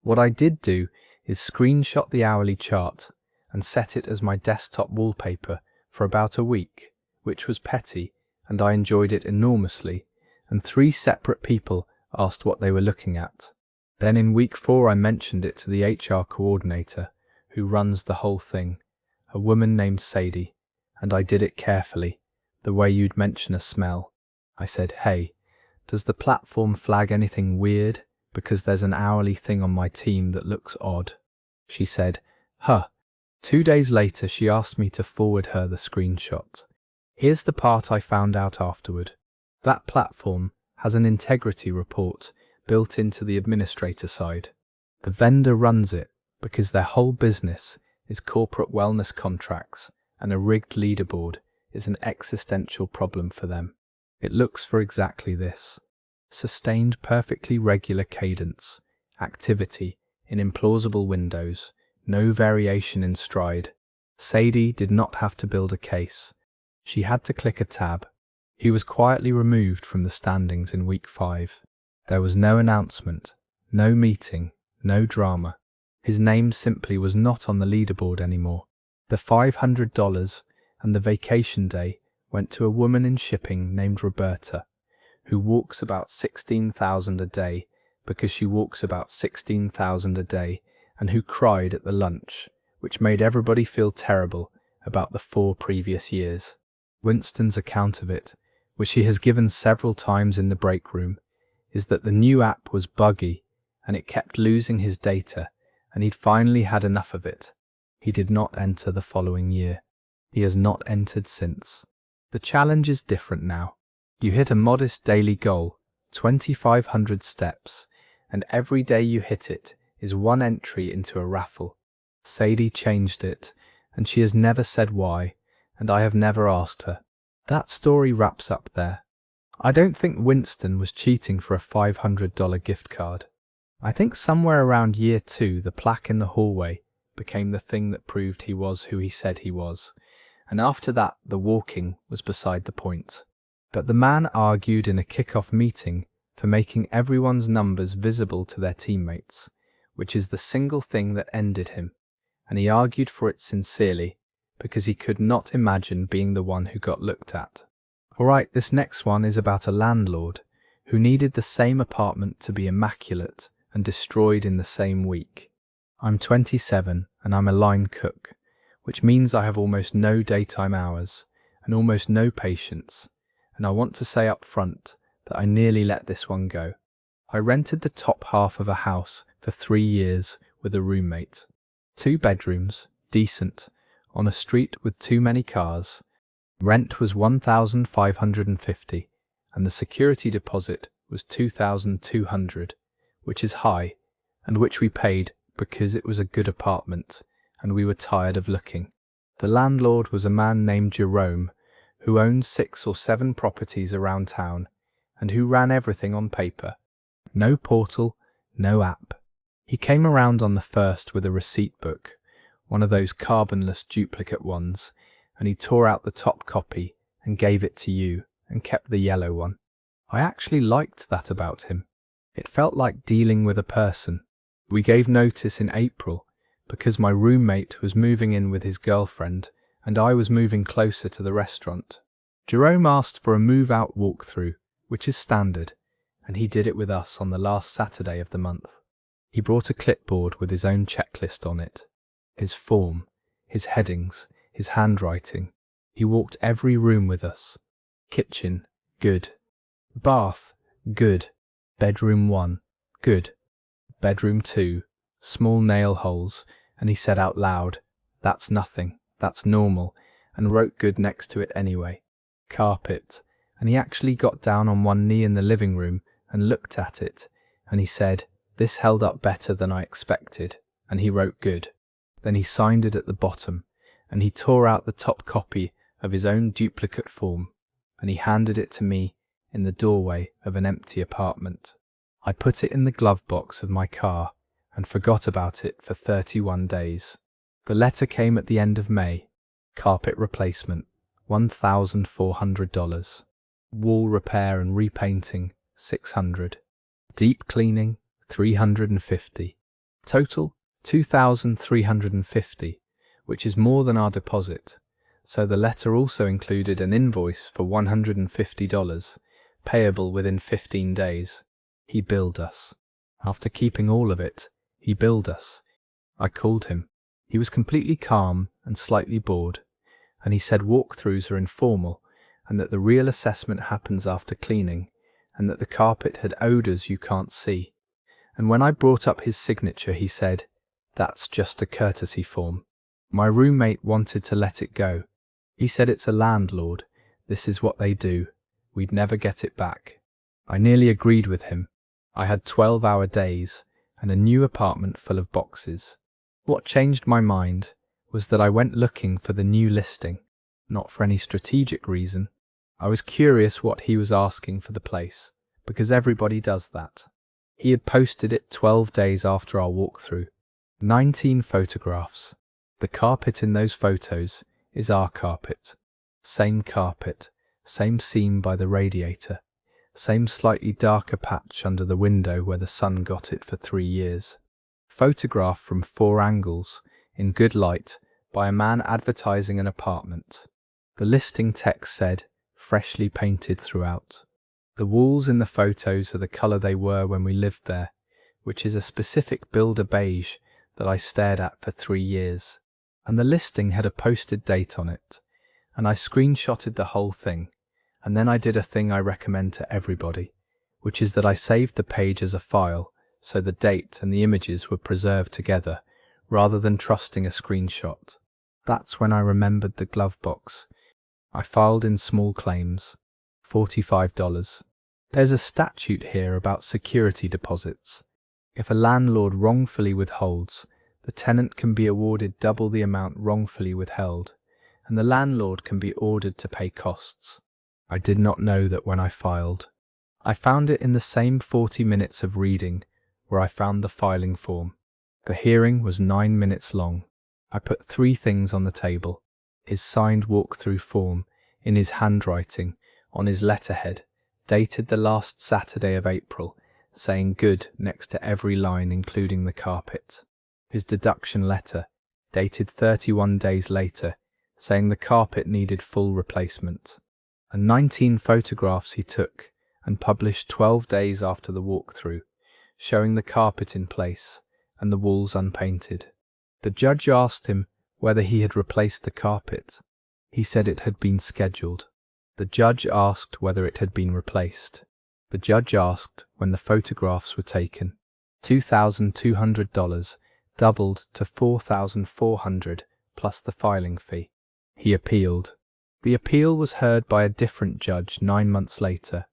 What I did do is screenshot the hourly chart and set it as my desktop wallpaper for about a week, which was petty and I enjoyed it enormously, and 3 separate people asked what they were looking at. Then in week 4 I mentioned it to the HR coordinator who runs the whole thing, a woman named Sadie, and I did it carefully, the way you'd mention a smell. I said, "Hey, does the platform flag anything weird because there's an hourly thing on my team that looks odd?" She said, "Huh." 2 days later she asked me to forward her the screenshot. Here's the part I found out afterward. That platform has an integrity report built into the administrator side. The vendor runs it because their whole business is corporate wellness contracts, and a rigged leaderboard is an existential problem for them. It looks for exactly this: sustained, perfectly regular cadence, activity in implausible windows, no variation in stride. Sadie did not have to build a case. She had to click a tab. He was quietly removed from the standings in week 5. There was no announcement, no meeting, no drama. His name simply was not on the leaderboard anymore. The $500 and the vacation day went to a woman in shipping named Roberta, who walks about 16,000 a day because she walks about 16,000 a day, and who cried at the lunch, which made everybody feel terrible about the 4 previous years. Winston's account of it, which he has given several times in the break room, is that the new app was buggy and it kept losing his data, and he'd finally had enough of it. He did not enter the following year. He has not entered since. The challenge is different now. You hit a modest daily goal, 2,500 steps, and every day you hit it is 1 entry into a raffle. Sadie changed it, and she has never said why, and I have never asked her. That story wraps up there. I don't think Winston was cheating for a $500 gift card. I think somewhere around year 2, the plaque in the hallway became the thing that proved he was who he said he was, and after that the walking was beside the point. But the man argued in a kick-off meeting for making everyone's numbers visible to their teammates, which is the single thing that ended him, and he argued for it sincerely because he could not imagine being the one who got looked at. Alright, this next one is about a landlord who needed the same apartment to be immaculate and destroyed in the same week. I'm 27 and I'm a line cook, which means I have almost no daytime hours and almost no patience, and I want to say up front that I nearly let this one go. I rented the top half of a house for 3 years with a roommate. 2 bedrooms, decent, on a street with too many cars. Rent was $1,550 and the security deposit was $2,200, which is high, and which we paid because it was a good apartment and we were tired of looking. The landlord was a man named Jerome, who owned 6 or 7 properties around town and who ran everything on paper. No portal, no app. He came around on the 1st with a receipt book, one of those carbonless duplicate ones, and he tore out the top copy and gave it to you and kept the yellow one. I actually liked that about him. It felt like dealing with a person. We gave notice in April because my roommate was moving in with his girlfriend and I was moving closer to the restaurant. Jerome asked for a move-out walkthrough, which is standard, and he did it with us on the last Saturday of the month. He brought a clipboard with his own checklist on it, his form, his headings, his handwriting. He walked every room with us. Kitchen, good. Bath, good. Bedroom 1, good. Bedroom 2, small nail holes, and he said out loud, "That's nothing, that's normal," and wrote good next to it anyway. Carpet, and he actually got down on one knee in the living room and looked at it, and he said, "This held up better than I expected," and he wrote good. Then he signed it at the bottom, and he tore out the top copy of his own duplicate form, and he handed it to me in the doorway of an empty apartment. I put it in the glove box of my car and forgot about it for 31 days. The letter came at the end of May. Carpet replacement, $1,400. Wall repair and repainting, $600. Deep cleaning, $350. Total, $2,350, which is more than our deposit. So the letter also included an invoice for $150, payable within 15 days. He billed us. After keeping all of it, he billed us. I called him. He was completely calm and slightly bored, and he said walkthroughs are informal and that the real assessment happens after cleaning, and that the carpet had odours you can't see. And when I brought up his signature, he said, "That's just a courtesy form." My roommate wanted to let it go. He said, "It's a landlord. This is what they do. We'd never get it back." I nearly agreed with him. I had 12-hour days and a new apartment full of boxes. What changed my mind was that I went looking for the new listing, not for any strategic reason. I was curious what he was asking for the place, because everybody does that. He had posted it 12 days after our walkthrough. 19 photographs. The carpet in those photos is our carpet. Same carpet, same seam by the radiator, same slightly darker patch under the window where the sun got it for 3 years. Photographed from 4 angles, in good light, by a man advertising an apartment. The listing text said, "Freshly painted throughout." The walls in the photos are the colour they were when we lived there, which is a specific builder beige that I stared at for 3 years. And the listing had a posted date on it, and I screenshotted the whole thing. And then I did a thing I recommend to everybody, which is that I saved the page as a file so the date and the images were preserved together, rather than trusting a screenshot. That's when I remembered the glove box. I filed in small claims, $45. There's a statute here about security deposits. If a landlord wrongfully withholds, the tenant can be awarded double the amount wrongfully withheld, and the landlord can be ordered to pay costs. I did not know that when I filed. I found it in the same 40 minutes of reading where I found the filing form. The hearing was 9 minutes long. I put 3 things on the table: his signed walkthrough form, in his handwriting, on his letterhead, dated the last Saturday of April, saying "good" next to every line including the carpet. His deduction letter, dated 31 days later, saying the carpet needed full replacement. And 19 photographs he took and published 12 days after the walkthrough, showing the carpet in place and the walls unpainted. The judge asked him whether he had replaced the carpet. He said it had been scheduled. The judge asked whether it had been replaced. The judge asked when the photographs were taken. $2,200, doubled to $4,400 plus the filing fee. He appealed. The appeal was heard by a different judge 9 months later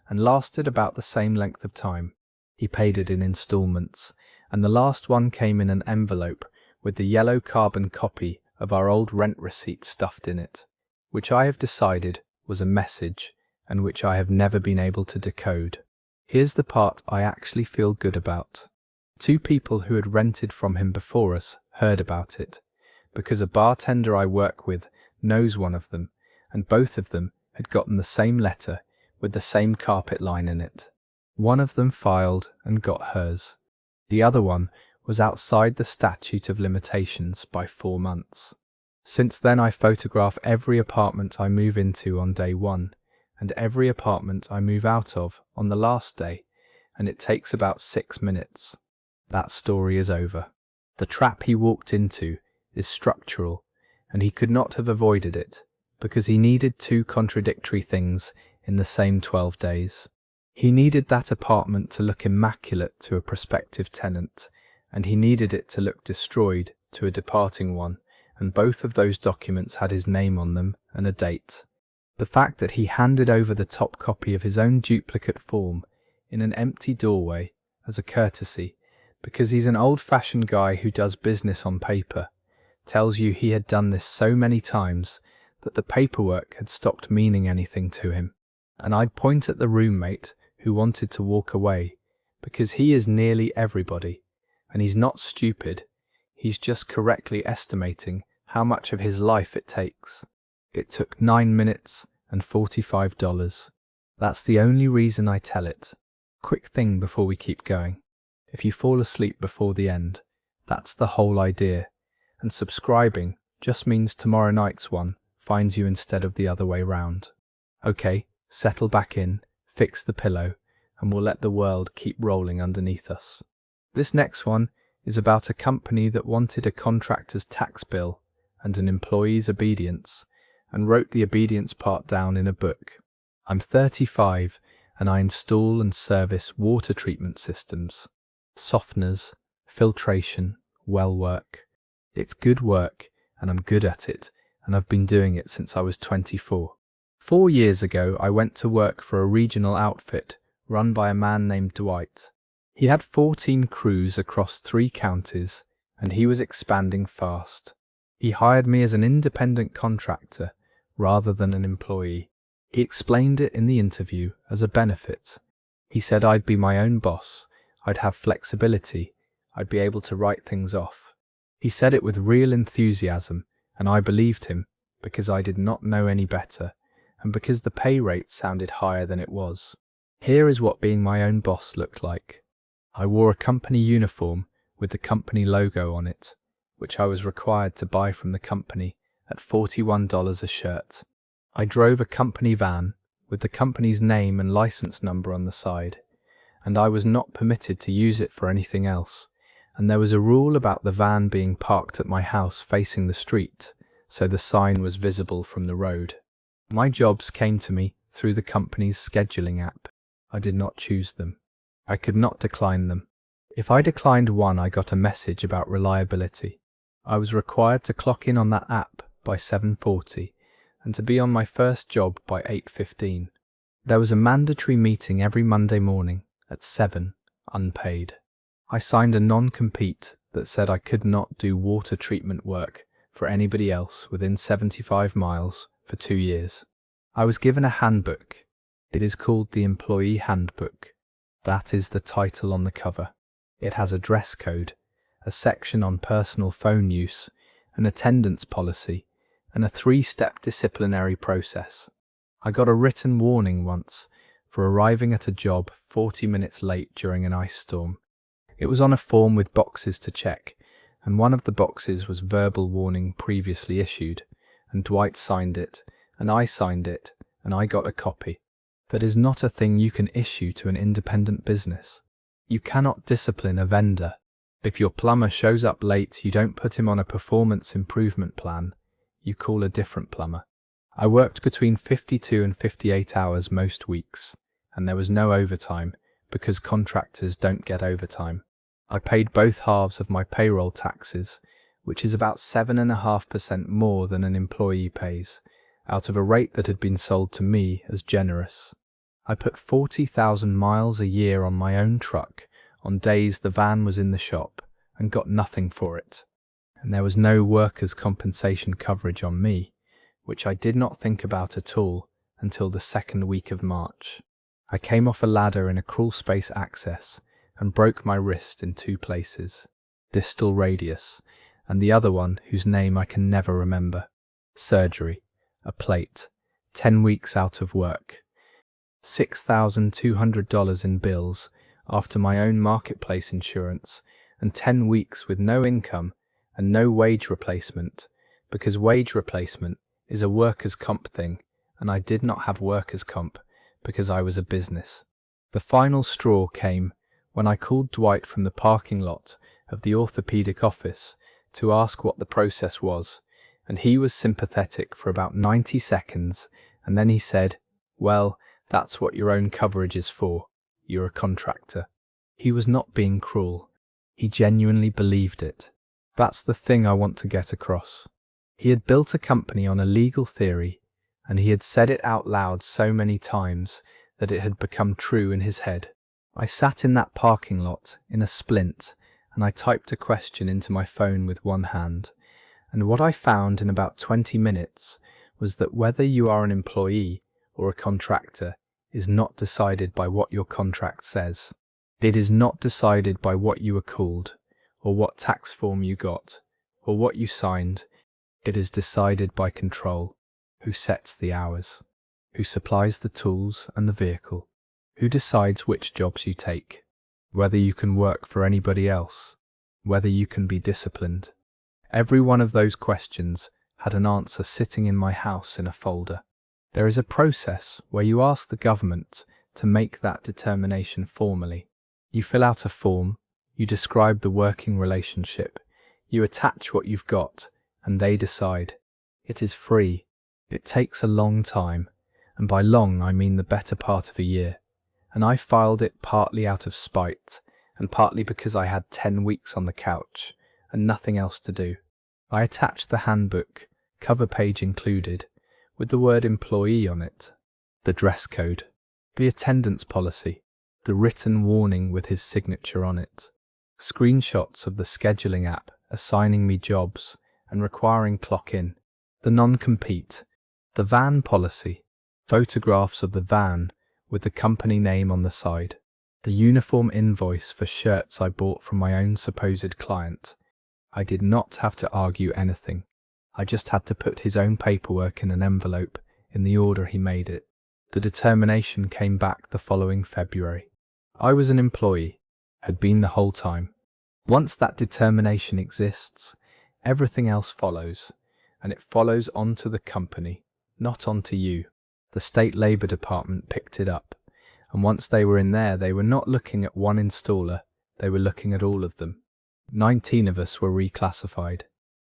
and lasted about the same length of time. He paid it in installments, and the last one came in an envelope with the yellow carbon copy of our old rent receipt stuffed in it, which I have decided was a message and which I have never been able to decode. Here's the part I actually feel good about. 2 people who had rented from him before us heard about it, because a bartender I work with knows one of them, and both of them had gotten the same letter with the same carpet line in it. One of them filed and got hers. The other one was outside the statute of limitations by 4 months. Since then I photograph every apartment I move into on day 1, and every apartment I move out of on the last day, and it takes about 6 minutes. That story is over. The trap he walked into is structural, and he could not have avoided it, because he needed two contradictory things in the same 12 days. He needed that apartment to look immaculate to a prospective tenant, and he needed it to look destroyed to a departing one, and both of those documents had his name on them and a date. The fact that he handed over the top copy of his own duplicate form in an empty doorway as a courtesy, because he's an old-fashioned guy who does business on paper, tells you he had done this so many times that the paperwork had stopped meaning anything to him. And I'd point at the roommate who wanted to walk away, because he is nearly everybody, and he's not stupid, he's just correctly estimating how much of his life it takes. It took 9 minutes and $45. That's the only reason I tell it. Quick thing before we keep going. If you fall asleep before the end, that's the whole idea. And subscribing just means tomorrow night's one finds you instead of the other way round. Okay, settle back in, fix the pillow, and we'll let the world keep rolling underneath us. This next one is about a company that wanted a contractor's tax bill and an employee's obedience, and wrote the obedience part down in a book. I'm 35 and I install and service water treatment systems, softeners, filtration, well work. It's good work and I'm good at it, and I've been doing it since I was 24. 4 years ago I went to work for a regional outfit run by a man named Dwight. He had 14 crews across 3 counties and he was expanding fast. He hired me as an independent contractor rather than an employee. He explained it in the interview as a benefit. He said I'd be my own boss, I'd have flexibility, I'd be able to write things off. He said it with real enthusiasm, and I believed him because I did not know any better, and because the pay rate sounded higher than it was. Here is what being my own boss looked like. I wore a company uniform with the company logo on it, which I was required to buy from the company at $41 a shirt. I drove a company van with the company's name and license number on the side, and I was not permitted to use it for anything else, and there was a rule about the van being parked at my house facing the street, so the sign was visible from the road. My jobs came to me through the company's scheduling app. I did not choose them. I could not decline them. If I declined one, I got a message about reliability. I was required to clock in on that app by 7:40 and to be on my first job by 8:15. There was a mandatory meeting every Monday morning at 7, unpaid. I signed a non-compete that said I could not do water treatment work for anybody else within 75 miles for 2 years. I was given a handbook. It is called the Employee Handbook. That is the title on the cover. It has a dress code, a section on personal phone use, an attendance policy, and a 3-step disciplinary process. I got a written warning once for arriving at a job 40 minutes late during an ice storm. It was on a form with boxes to check, and one of the boxes was verbal warning previously issued, and Dwight signed it, and I signed it, and I got a copy. That is not a thing you can issue to an independent business. You cannot discipline a vendor. If your plumber shows up late, you don't put him on a performance improvement plan. You call a different plumber. I worked between 52 and 58 hours most weeks, and there was no overtime because contractors don't get overtime. I paid both halves of my payroll taxes, which is about 7.5% more than an employee pays, out of a rate that had been sold to me as generous. I put 40,000 miles a year on my own truck on days the van was in the shop and got nothing for it. And there was no workers' compensation coverage on me, which I did not think about at all until the second week of March. I came off a ladder in a crawl space access and broke my wrist in 2 places, distal radius, and the other one whose name I can never remember. Surgery, a plate, 10 weeks out of work, $6,200 in bills after my own marketplace insurance, and 10 weeks with no income and no wage replacement, because wage replacement is a workers' comp thing, and I did not have workers' comp because I was a business. The final straw came when I called Dwight from the parking lot of the orthopedic office to ask what the process was, and he was sympathetic for about 90 seconds, and then he said, "Well, that's what your own coverage is for. You're a contractor." He was not being cruel. He genuinely believed it. That's the thing I want to get across. He had built a company on a legal theory, and he had said it out loud so many times that it had become true in his head. I sat in that parking lot in a splint, and I typed a question into my phone with one hand, and what I found in about 20 minutes was that whether you are an employee or a contractor is not decided by what your contract says. It is not decided by what you were called, or what tax form you got, or what you signed. It is decided by control. Who sets the hours? Who supplies the tools and the vehicle? Who decides which jobs you take? Whether you can work for anybody else? Whether you can be disciplined? Every one of those questions had an answer sitting in my house in a folder. There is a process where you ask the government to make that determination formally. You fill out a form, you describe the working relationship, you attach what you've got, and they decide. It is free. It takes a long time, and by long I mean the better part of a year, and I filed it partly out of spite, and partly because I had 10 weeks on the couch, and nothing else to do. I attached the handbook, cover page included, with the word employee on it, the dress code, the attendance policy, the written warning with his signature on it, screenshots of the scheduling app assigning me jobs and requiring clock-in, the non-compete, the van policy, photographs of the van with the company name on the side, the uniform invoice for shirts I bought from my own supposed client. I did not have to argue anything. I just had to put his own paperwork in an envelope in the order he made it. The determination came back the following February. I was an employee, had been the whole time. Once that determination exists, everything else follows, and it follows onto the company, not onto you. The State Labour Department picked it up, and once they were in there, they were not looking at one installer, they were looking at all of them. 19 of us were reclassified.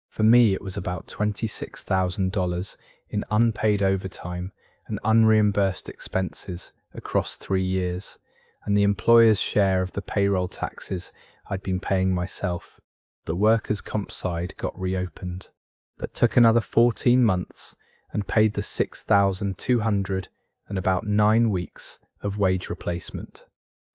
For me, it was about $26,000 in unpaid overtime and unreimbursed expenses across 3 years, and the employer's share of the payroll taxes I'd been paying myself. The workers' comp side got reopened, but took another 14 months and paid the $6,200 and about 9 weeks of wage replacement.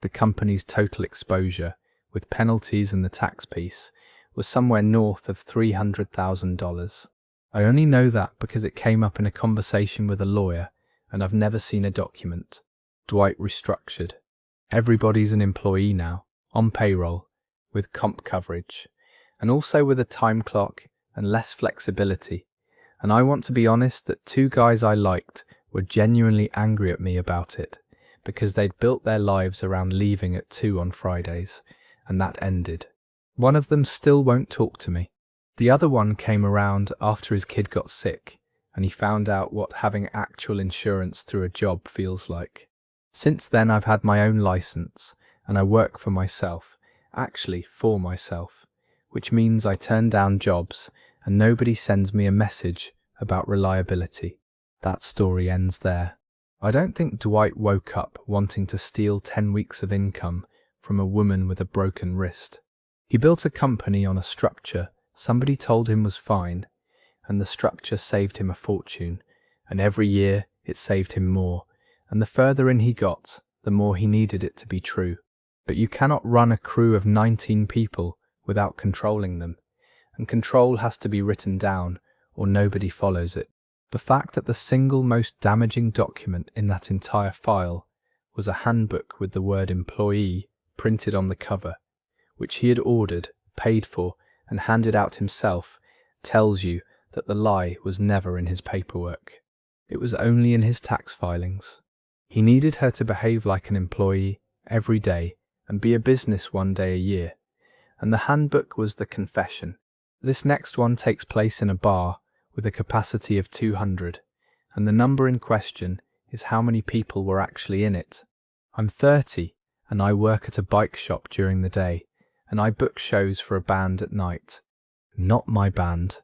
The company's total exposure, with penalties and the tax piece, was somewhere north of $300,000. I only know that because it came up in a conversation with a lawyer, and I've never seen a document. Dwight restructured. Everybody's an employee now, on payroll, with comp coverage, and also with a time clock and less flexibility. And I want to be honest that 2 guys I liked were genuinely angry at me about it, because they'd built their lives around leaving at 2 on Fridays, and that ended. One of them still won't talk to me. The other one came around after his kid got sick, and he found out what having actual insurance through a job feels like. Since then I've had my own license, and I work for myself, actually for myself, which means I turn down jobs and nobody sends me a message about reliability. That story ends there. I don't think Dwight woke up wanting to steal 10 weeks of income from a woman with a broken wrist. He built a company on a structure somebody told him was fine, and the structure saved him a fortune, and every year it saved him more, and the further in he got, the more he needed it to be true. But you cannot run a crew of 19 people without controlling them, and control has to be written down, or nobody follows it. The fact that the single most damaging document in that entire file was a handbook with the word employee printed on the cover, which he had ordered, paid for, and handed out himself, tells you that the lie was never in his paperwork. It was only in his tax filings. He needed her to behave like an employee every day and be a business one day a year. And the handbook was the confession. This next one takes place in a bar with a capacity of 200, and the number in question is how many people were actually in it. I'm 30, and I work at a bike shop during the day, and I book shows for a band at night. Not my band.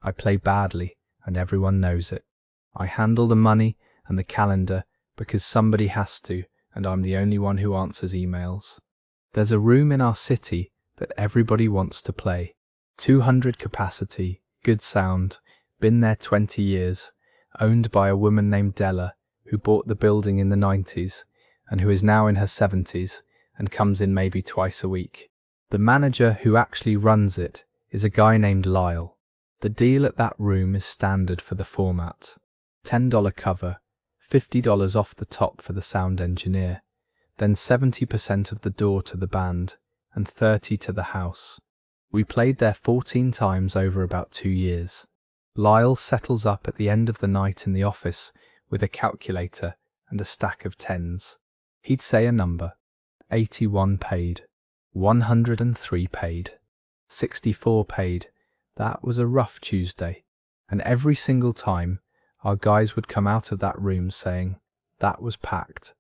I play badly, and everyone knows it. I handle the money and the calendar because somebody has to, and I'm the only one who answers emails. There's a room in our city that everybody wants to play. 200 capacity, good sound, been there 20 years, owned by a woman named Della, who bought the building in the 90s, and who is now in her 70s, and comes in maybe twice a week. The manager who actually runs it is a guy named Lyle. The deal at that room is standard for the format. $10 cover, $50 off the top for the sound engineer, then 70% of the door to the band, and 30% to the house. We played there 14 times over about 2 years. Lyle settles up at the end of the night in the office with a calculator and a stack of tens. He'd say a number. 81 paid. 103 paid. 64 paid. That was a rough Tuesday. And every single time, our guys would come out of that room saying, that was packed.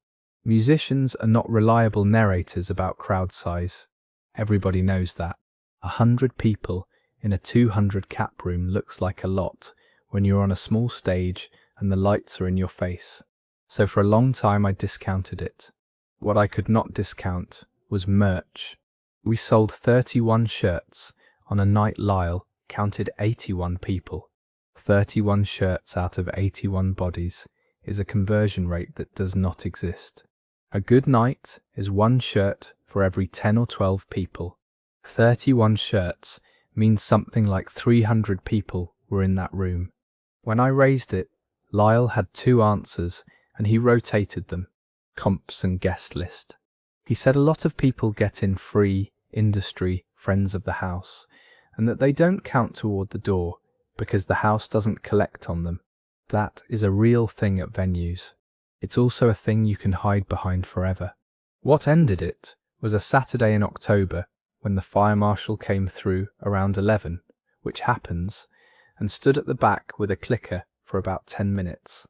Musicians are not reliable narrators about crowd size. Everybody knows that. 100 people in a 200 cap room looks like a lot when you're on a small stage and the lights are in your face. So for a long time I discounted it. What I could not discount was merch. We sold 31 shirts on a night Lyle counted 81 people. 31 shirts out of 81 bodies is a conversion rate that does not exist. A good night is 1 shirt for every 10 or 12 people. 31 shirts means something like 300 people were in that room. When I raised it, Lyle had 2 answers and he rotated them, comps and guest list. He said a lot of people get in free, industry, friends of the house, and that they don't count toward the door because the house doesn't collect on them. That is a real thing at venues. It's also a thing you can hide behind forever. What ended it was a Saturday in October when the fire marshal came through around 11, which happens, and stood at the back with a clicker for about 10 minutes.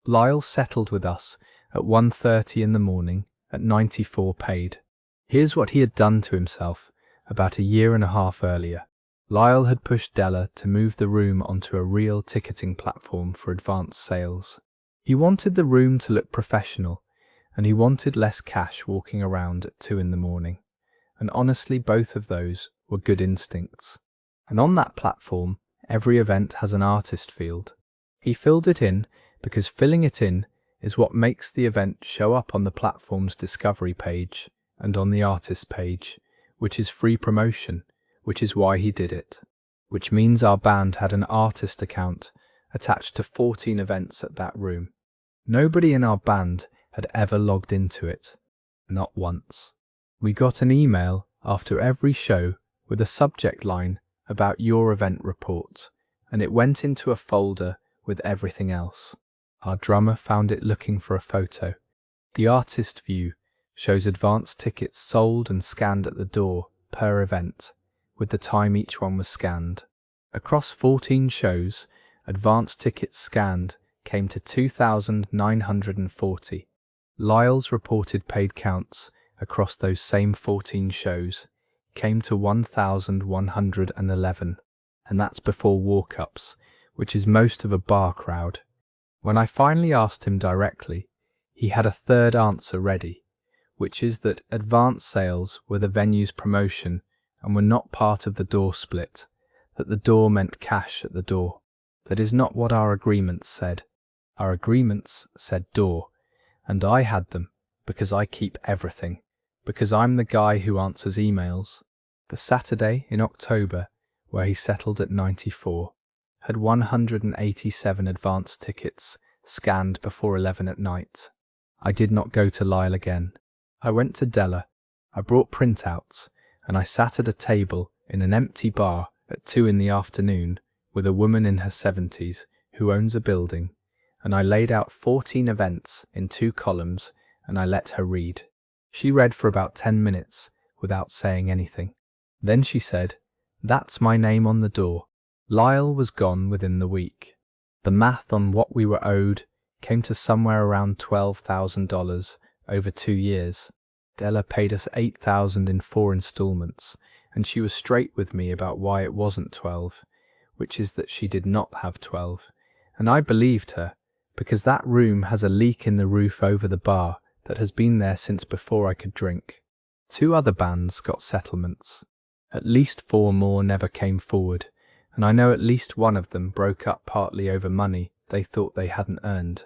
Lyle settled with us at 1:30 in the morning at 94 paid. Here's what he had done to himself about a year and a half earlier. Lyle had pushed Della to move the room onto a real ticketing platform for advanced sales. He wanted the room to look professional, and he wanted less cash walking around at 2 in the morning. And honestly, both of those were good instincts. And on that platform, every event has an artist field. He filled it in because filling it in is what makes the event show up on the platform's discovery page and on the artist page, which is free promotion, which is why he did it. Which means our band had an artist account attached to 14 events at that room. Nobody in our band had ever logged into it. Not once. We got an email after every show with a subject line about your event report, and it went into a folder with everything else. Our drummer found it looking for a photo. The artist view shows advance tickets sold and scanned at the door per event, with the time each one was scanned. Across 14 shows, advance tickets scanned came to 2,940. Lyle's reported paid counts across those same 14 shows came to 1,111, and that's before walk-ups, which is most of a bar crowd. When I finally asked him directly, he had a third answer ready, which is that advance sales were the venue's promotion and were not part of the door split, that the door meant cash at the door. That is not what our agreements said. Our agreements said door, and I had them because I keep everything, because I'm the guy who answers emails. The Saturday in October, where he settled at 94, had 187 advance tickets scanned before 11 at night. I did not go to Lyle again. I went to Della. I brought printouts, and I sat at a table in an empty bar at 2 in the afternoon with a woman in her 70s who owns a building, and I laid out 14 events in 2 columns and I let her read. She read for about 10 minutes without saying anything. Then she said, "That's my name on the door." Lyle was gone within the week. The math on what we were owed came to somewhere around $12,000 over 2 years. Della paid us $8,000 in 4 installments, and she was straight with me about why it wasn't 12, which is that she did not have 12. And I believed her, because that room has a leak in the roof over the bar that has been there since before I could drink. 2 other bands got settlements. At least 4 more never came forward, and I know at least one of them broke up partly over money they thought they hadn't earned.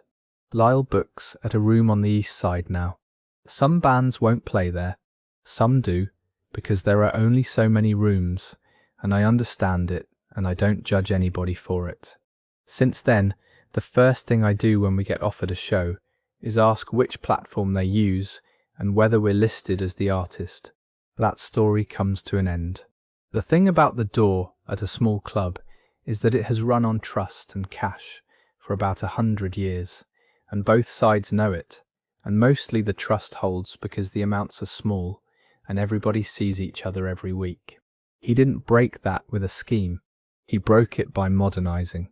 Lyle Books at a room on the east side now. Some bands won't play there. Some do, because there are only so many rooms, and I understand it, and I don't judge anybody for it. Since then, the first thing I do when we get offered a show is ask which platform they use and whether we're listed as the artist. That story comes to an end. The thing about the door at a small club is that it has run on trust and cash for about 100 years, and both sides know it, and mostly the trust holds because the amounts are small and everybody sees each other every week. He didn't break that with a scheme. He broke it by modernizing,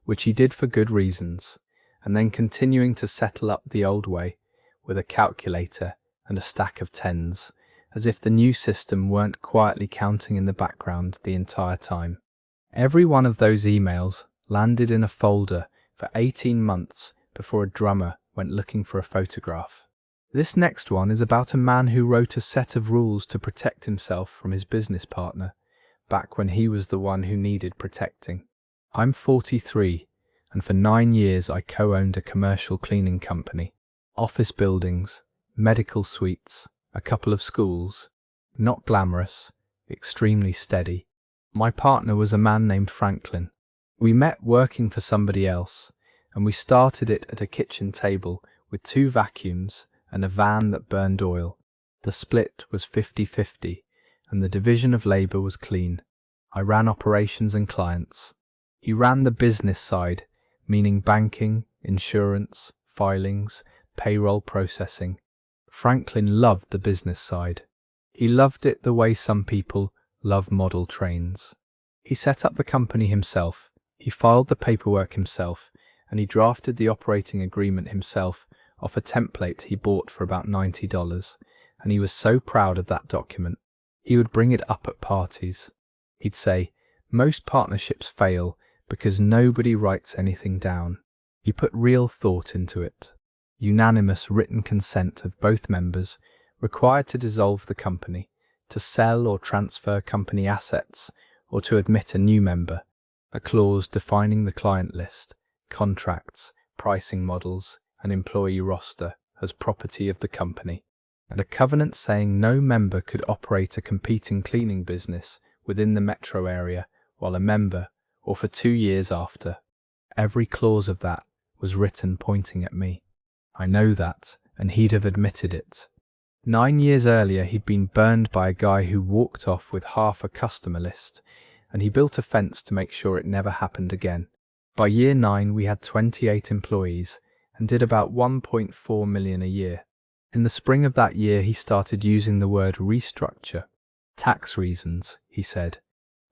which he did for good reasons, and then continuing to settle up the old way with a calculator and a stack of tens, as if the new system weren't quietly counting in the background the entire time. Every one of those emails landed in a folder for 18 months before a drummer went looking for a photograph. This next one is about a man who wrote a set of rules to protect himself from his business partner, back when he was the one who needed protecting. I'm 43, and for 9 years I co-owned a commercial cleaning company, office buildings, medical suites, a couple of schools. Not glamorous, extremely steady. My partner was a man named Franklin. We met working for somebody else, and we started it at a kitchen table with 2 vacuums and a van that burned oil. The split was 50-50, and the division of labour was clean. I ran operations and clients. He ran the business side, meaning banking, insurance, filings, payroll processing. Franklin loved the business side. He loved it the way some people love model trains. He set up the company himself, he filed the paperwork himself, and he drafted the operating agreement himself off a template he bought for about $90, and he was so proud of that document. He would bring it up at parties. He'd say, "Most partnerships fail because nobody writes anything down." He put real thought into it. Unanimous written consent of both members, required to dissolve the company, to sell or transfer company assets, or to admit a new member, a clause defining the client list, contracts, pricing models, and employee roster as property of the company, and a covenant saying no member could operate a competing cleaning business within the metro area while a member, or for 2 years after. Every clause of that was written pointing at me. I know that, and he'd have admitted it. 9 years earlier, he'd been burned by a guy who walked off with half a customer list, and he built a fence to make sure it never happened again. By year 9, we had 28 employees and did about 1.4 million a year. In the spring of that year, he started using the word restructure. Tax reasons, he said.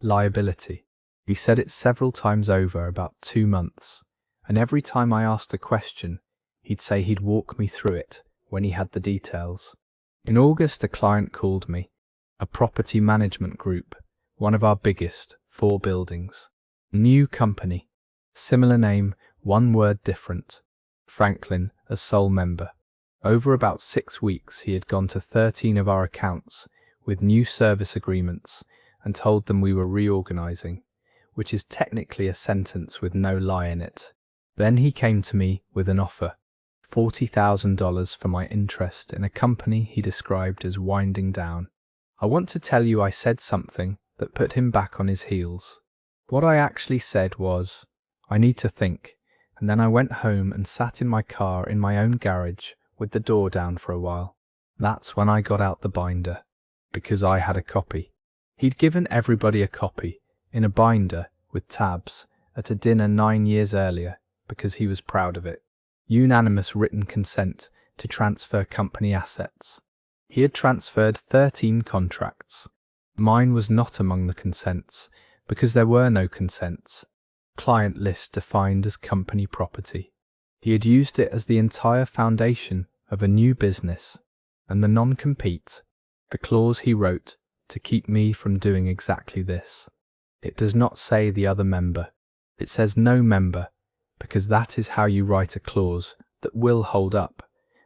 Liability. He said it several times over about 2 months, and every time I asked a question, he'd say he'd walk me through it when he had the details. In August, a client called me, a property management group, one of our biggest, 4 buildings. New company. Similar name, 1 word different. Franklin, as sole member. Over about 6 weeks, he had gone to 13 of our accounts with new service agreements and told them we were reorganizing, which is technically a sentence with no lie in it. Then he came to me with an offer, $40,000 for my interest in a company he described as winding down. I want to tell you I said something that put him back on his heels. What I actually said was, "I need to think," and then I went home and sat in my car in my own garage with the door down for a while. That's when I got out the binder, because I had a copy. He'd given everybody a copy, in a binder, with tabs, at a dinner 9 years earlier, because he was proud of it. Unanimous written consent to transfer company assets. He had transferred 13 contracts. Mine was not among the consents, because there were no consents. Client list defined as company property. He had used it as the entire foundation of a new business, and the non-compete, the clause he wrote to keep me from doing exactly this. It does not say the other member. It says no member, because that is how you write a clause that will hold up,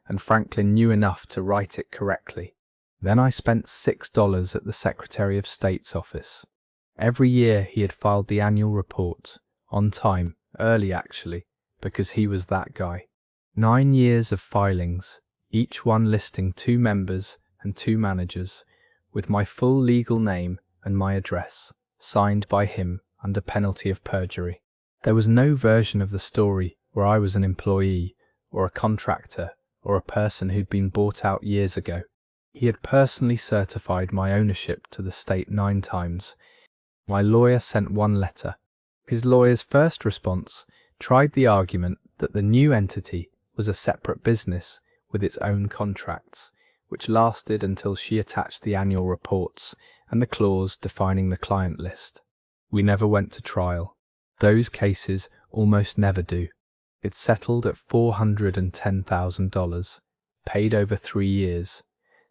and Franklin knew enough to write it correctly. Then I spent $6 at the Secretary of State's office. Every year he had filed the annual report, on time, early actually, because he was that guy. 9 years of filings, each one listing 2 members and 2 managers, with my full legal name and my address, signed by him under penalty of perjury. There was no version of the story where I was an employee, or a contractor, or a person who'd been bought out years ago. He had personally certified my ownership to the state 9 times. My lawyer sent 1 letter. His lawyer's first response tried the argument that the new entity was a separate business with its own contracts, which lasted until she attached the annual reports and the clause defining the client list. We never went to trial. Those cases almost never do. It settled at $410,000, paid over 3 years,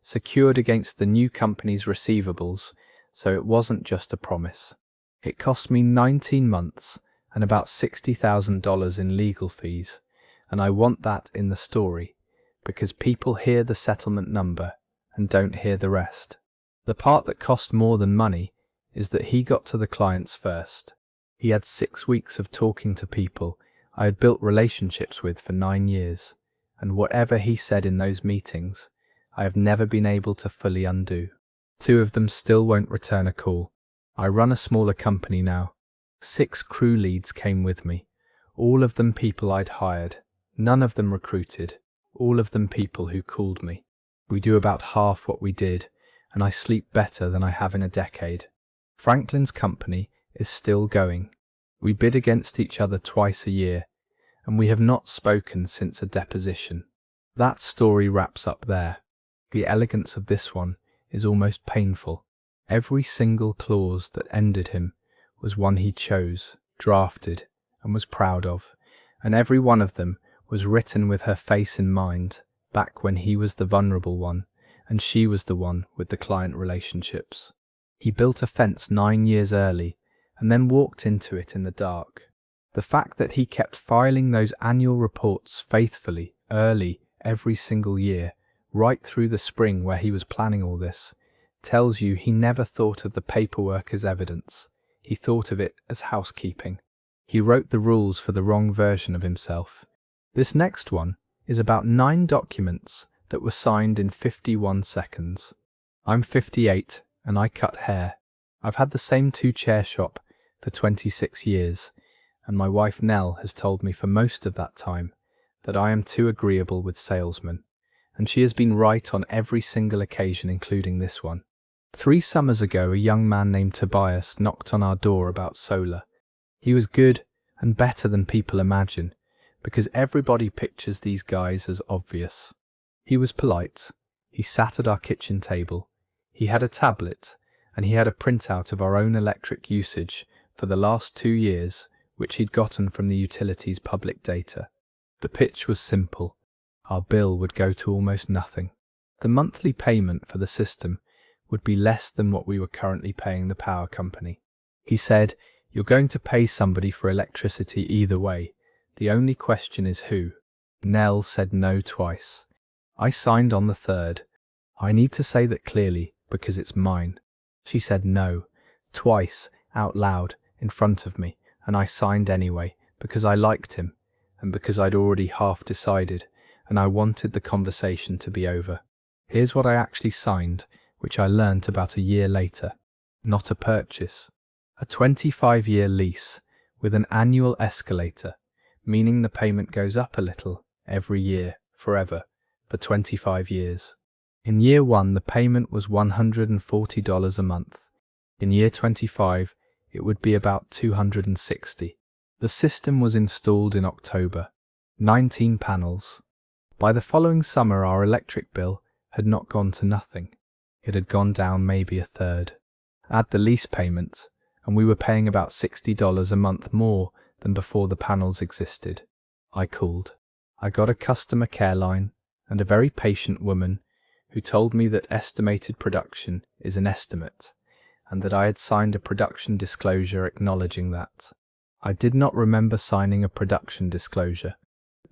secured against the new company's receivables, so it wasn't just a promise. It cost me 19 months and about $60,000 in legal fees, and I want that in the story, because people hear the settlement number and don't hear the rest. The part that cost more than money is that he got to the clients first. He had 6 weeks of talking to people I had built relationships with for 9 years, and whatever he said in those meetings, I have never been able to fully undo. 2 of them still won't return a call. I run a smaller company now. 6 crew leads came with me, all of them people I'd hired, none of them recruited, all of them people who called me. We do about half what we did, and I sleep better than I have in a decade. Franklin's company is still going. We bid against each other twice a year, and we have not spoken since a deposition. That story wraps up there. The elegance of this one is almost painful. Every single clause that ended him was one he chose, drafted, and was proud of, and every one of them was written with her face in mind, back when he was the vulnerable one, and she was the one with the client relationships. He built a fence 9 years early, and then walked into it in the dark. The fact that he kept filing those annual reports faithfully, early, every single year, right through the spring where he was planning all this, tells you he never thought of the paperwork as evidence. He thought of it as housekeeping. He wrote the rules for the wrong version of himself. This next one is about 9 documents that were signed in 51 seconds. I'm 58 and I cut hair. I've had the same 2-chair shop for 26 years, and my wife Nell has told me for most of that time that I am too agreeable with salesmen, and she has been right on every single occasion, including this one. 3 summers ago, a young man named Tobias knocked on our door about solar. He was good and better than people imagine, because everybody pictures these guys as obvious. He was polite. He sat at our kitchen table. He had a tablet, and he had a printout of our own electric usage for the last 2 years, which he'd gotten from the utility's public data. The pitch was simple. Our bill would go to almost nothing. The monthly payment for the system would be less than what we were currently paying the power company. He said, "You're going to pay somebody for electricity either way. The only question is who." Nell said no twice. I signed on the 3rd. I need to say that clearly because it's mine. She said no, twice, out loud, in front of me, and I signed anyway because I liked him and because I'd already half decided and I wanted the conversation to be over. Here's what I actually signed, which I learnt about a year later. Not a purchase. A 25-year lease with an annual escalator, meaning the payment goes up a little every year, forever, for 25 years. In year 1, the payment was $140 a month. In year 25, it would be about $260. The system was installed in October. 19 panels. By the following summer, our electric bill had not gone to nothing. It had gone down maybe a third. Add the lease payment, and we were paying about $60 a month more than before the panels existed. I called. I got a customer care line and a very patient woman who told me that estimated production is an estimate, and that I had signed a production disclosure acknowledging that. I did not remember signing a production disclosure.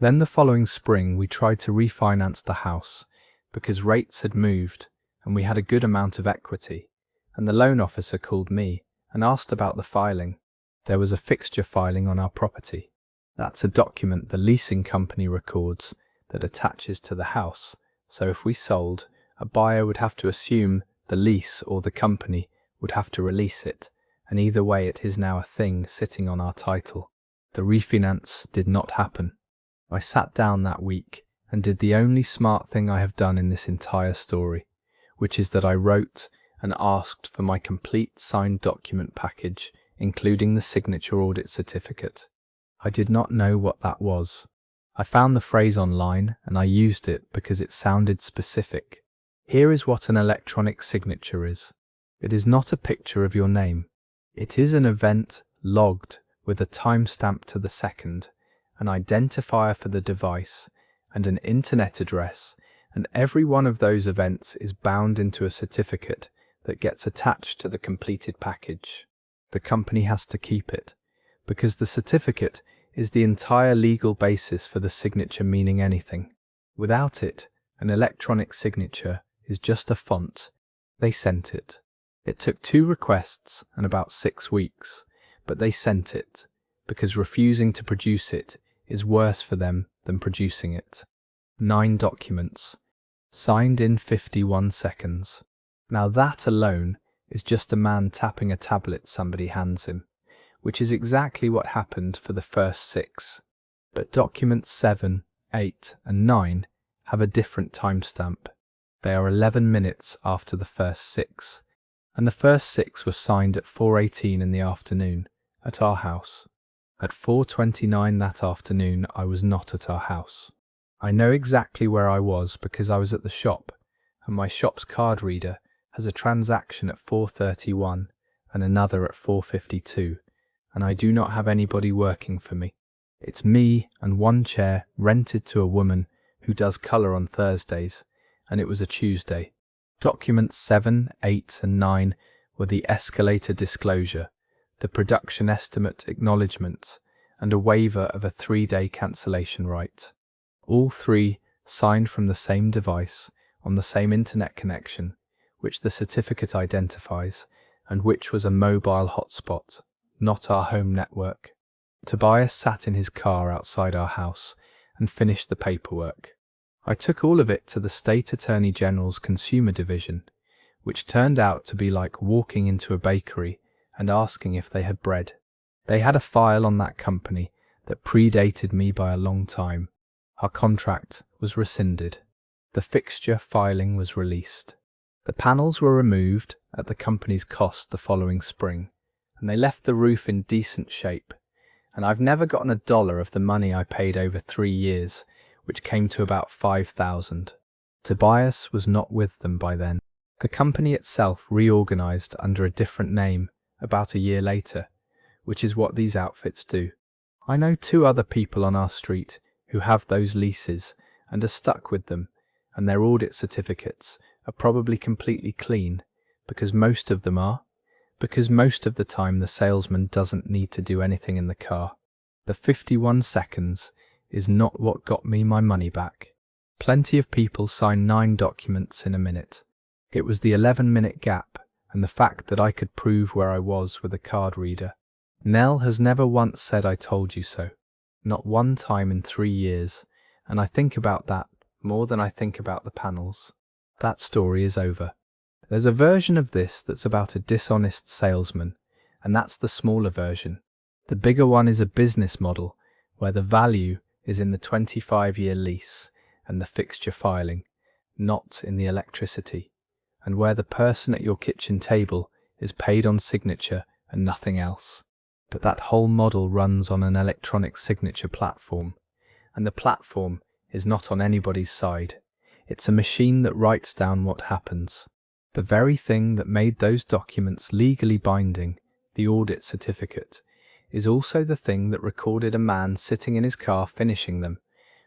Then the following spring we tried to refinance the house because rates had moved and we had a good amount of equity, and the loan officer called me and asked about the filing. There was a fixture filing on our property. That's a document the leasing company records that attaches to the house, so if we sold, a buyer would have to assume the lease or the company would have to release it, and either way it is now a thing sitting on our title. The refinance did not happen. I sat down that week and did the only smart thing I have done in this entire story, which is that I wrote and asked for my complete signed document package, including the signature audit certificate. I did not know what that was. I found the phrase online and I used it because it sounded specific. Here is what an electronic signature is. It is not a picture of your name. It is an event logged with a timestamp to the second, an identifier for the device, and an internet address, and every one of those events is bound into a certificate that gets attached to the completed package. The company has to keep it, because the certificate is the entire legal basis for the signature meaning anything. Without it, an electronic signature is just a font. They sent it. It took 2 requests and about 6 weeks, but they sent it, because refusing to produce it is worse for them than producing it. 9 documents, signed in 51 seconds. Now that alone is just a man tapping a tablet somebody hands him, which is exactly what happened for the first 6. But documents 7, 8, and 9 have a different timestamp. They are 11 minutes after the first 6, and the first 6 were signed at 4:18 in the afternoon at our house. At 4:29 that afternoon I was not at our house. I know exactly where I was because I was at the shop, and my shop's card reader has a transaction at 4:31 and another at 4:52, and I do not have anybody working for me. It's me and 1 chair rented to a woman who does colour on Thursdays, and it was a Tuesday. Documents 7, 8 and 9 were the escalator disclosure, the production estimate acknowledgement, and a waiver of a 3-day cancellation right. All 3 signed from the same device on the same internet connection, which the certificate identifies, and which was a mobile hotspot, not our home network. Tobias sat in his car outside our house and finished the paperwork. I took all of it to the State Attorney General's Consumer Division, which turned out to be like walking into a bakery and asking if they had bread. They had a file on that company that predated me by a long time. Our contract was rescinded. The fixture filing was released. The panels were removed at the company's cost the following spring, and they left the roof in decent shape. And I've never gotten $1 of the money I paid over 3 years, which came to about $5,000. Tobias was not with them by then. The company itself reorganized under a different name about a year later, which is what these outfits do. I know 2 other people on our street who have those leases and are stuck with them, and their audit certificates are probably completely clean, because most of them are, because most of the time the salesman doesn't need to do anything in the car. The 51 seconds is not what got me my money back. Plenty of people sign 9 documents in a minute. It was the 11-minute gap and the fact that I could prove where I was with a card reader. Nell has never once said I told you so. Not one time in 3 years, and I think about that more than I think about the panels. That story is over. There's a version of this that's about a dishonest salesman, and that's the smaller version. The bigger one is a business model where the value is in the 25-year lease and the fixture filing, not in the electricity, and where the person at your kitchen table is paid on signature and nothing else. But that whole model runs on an electronic signature platform, and the platform is not on anybody's side. It's a machine that writes down what happens. The very thing that made those documents legally binding, the audit certificate, is also the thing that recorded a man sitting in his car finishing them,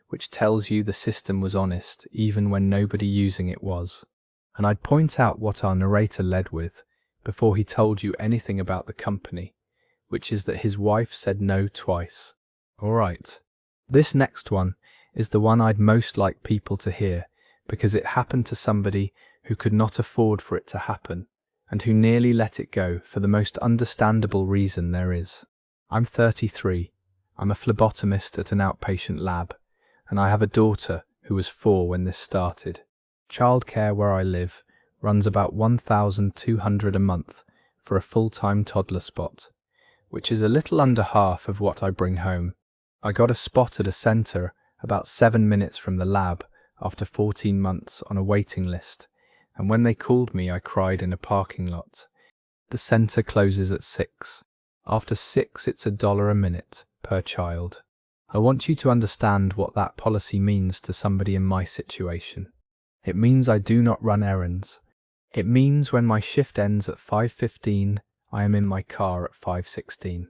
which tells you the system was honest even when nobody using it was. And I'd point out what our narrator led with, before he told you anything about the company, which is that his wife said no twice. Alright. This next one is the one I'd most like people to hear, because it happened to somebody who could not afford for it to happen, and who nearly let it go for the most understandable reason there is. I'm 33. I'm a phlebotomist at an outpatient lab, and I have a daughter who was 4 when this started. Childcare where I live runs about $1,200 a month for a full-time toddler spot, which is a little under half of what I bring home. I got a spot at a centre about 7 minutes from the lab after 14 months on a waiting list, and when they called me I cried in a parking lot. The centre closes at 6. After 6 it's $1 a minute per child. I want you to understand what that policy means to somebody in my situation. It means I do not run errands. It means when my shift ends at 5:15, I am in my car at 5:16.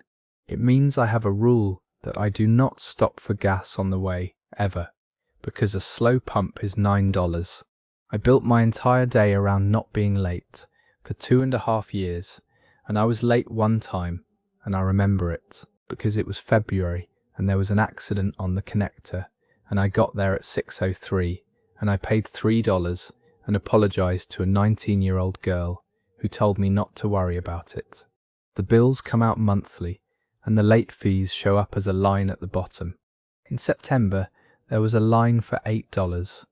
It means I have a rule that I do not stop for gas on the way, ever, because a slow pump is $9. I built my entire day around not being late for 2.5 years, and I was late one time, and I remember it, because it was February and there was an accident on the connector, and I got there at 6:03, and I paid $3 and apologized to a 19-year-old girl who told me not to worry about it. The bills come out monthly, and the late fees show up as a line at the bottom. In September, there was a line for $8.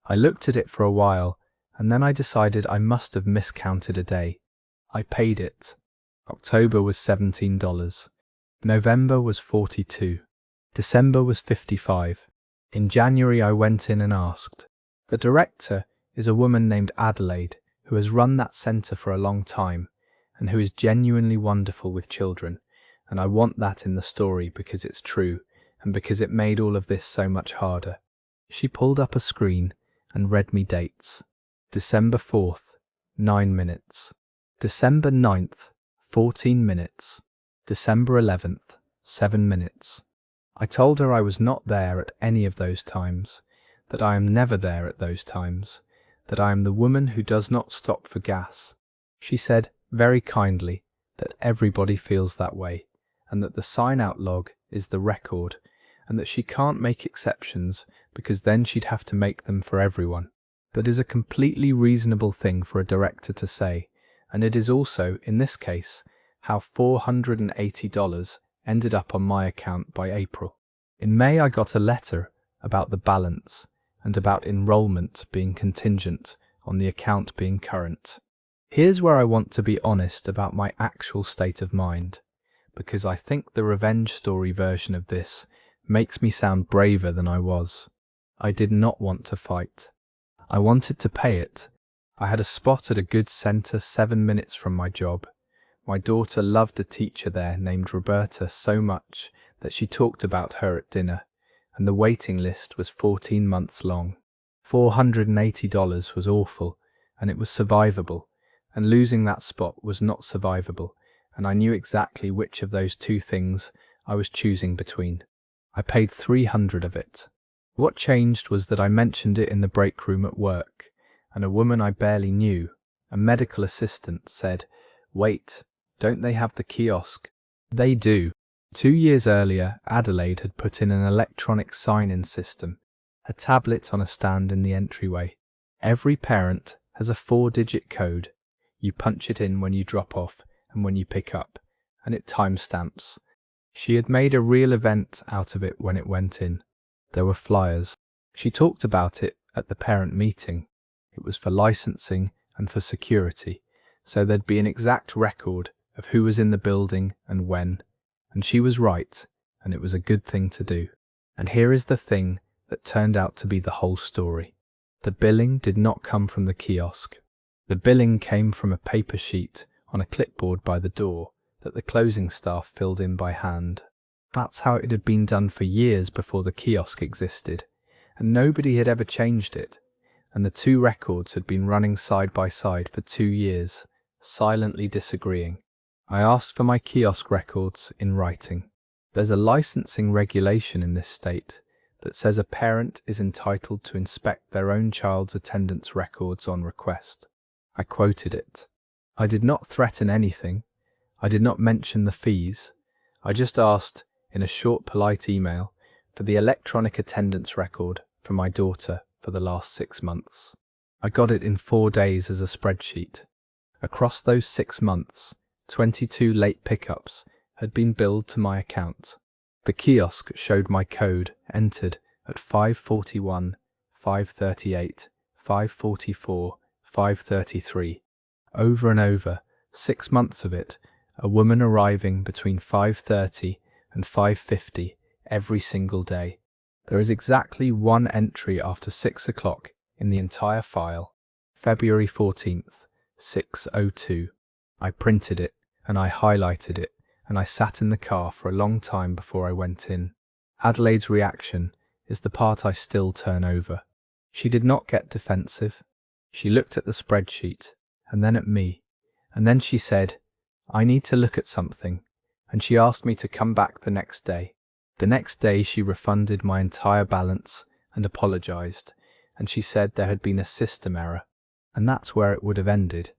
I looked at it for a while, and then I decided I must have miscounted a day. I paid it. October was $17. November was $42. December was $55. In January I went in and asked. The director is a woman named Adelaide, who has run that centre for a long time, and who is genuinely wonderful with children, and I want that in the story because it's true, and because it made all of this so much harder. She pulled up a screen and read me dates. December 4th, 9 minutes. December 9th, 14 minutes. December 11th, 7 minutes. I told her I was not there at any of those times, that I am never there at those times, that I am the woman who does not stop for gas. She said, very kindly, that everybody feels that way, and that the sign-out log is the record, and that she can't make exceptions because then she'd have to make them for everyone. That is a completely reasonable thing for a director to say, and it is also, in this case, how $480 ended up on my account by April. In May I got a letter about the balance and about enrollment being contingent on the account being current. Here's where I want to be honest about my actual state of mind, because I think the revenge story version of this makes me sound braver than I was. I did not want to fight. I wanted to pay it. I had a spot at a good centre 7 minutes from my job. My daughter loved a teacher there named Roberta so much that she talked about her at dinner, and the waiting list was 14 months long. $480 was awful, and it was survivable, and losing that spot was not survivable, and I knew exactly which of those two things I was choosing between. I paid $300 of it. What changed was that I mentioned it in the break room at work, and a woman I barely knew, a medical assistant, said, "Wait, don't they have the kiosk?" They do. 2 years earlier, Adelaide had put in an electronic sign-in system, a tablet on a stand in the entryway. Every parent has a 4-digit code. You punch it in when you drop off and when you pick up, and it timestamps. She had made a real event out of it when it went in. There were flyers. She talked about it at the parent meeting. It was for licensing and for security, so there'd be an exact record of who was in the building and when, and she was right, and it was a good thing to do. And here is the thing that turned out to be the whole story. The billing did not come from the kiosk. The billing came from a paper sheet on a clipboard by the door that the closing staff filled in by hand. That's how it had been done for years before the kiosk existed, and nobody had ever changed it, and the two records had been running side by side for 2 years, silently disagreeing. I asked for my kiosk records in writing. There's a licensing regulation in this state that says a parent is entitled to inspect their own child's attendance records on request. I quoted it. I did not threaten anything. I did not mention the fees. I just asked, in a short, polite email, for the electronic attendance record for my daughter for the last 6 months. I got it in 4 days as a spreadsheet. Across those 6 months, 22 late pickups had been billed to my account. The kiosk showed my code entered at 5:41, 5:38, 5:44, 5:33. Over and over, 6 months of it, a woman arriving between 5:30 and 5:50 every single day. There is exactly one entry after 6 o'clock in the entire file. February 14th, 6:02. I printed it and I highlighted it and I sat in the car for a long time before I went in. Adelaide's reaction is the part I still turn over. She did not get defensive. She looked at the spreadsheet and then at me, and then she said, "I need to look at something," and she asked me to come back the next day. The next day she refunded my entire balance and apologized, and she said there had been a system error, and that's where it would have ended,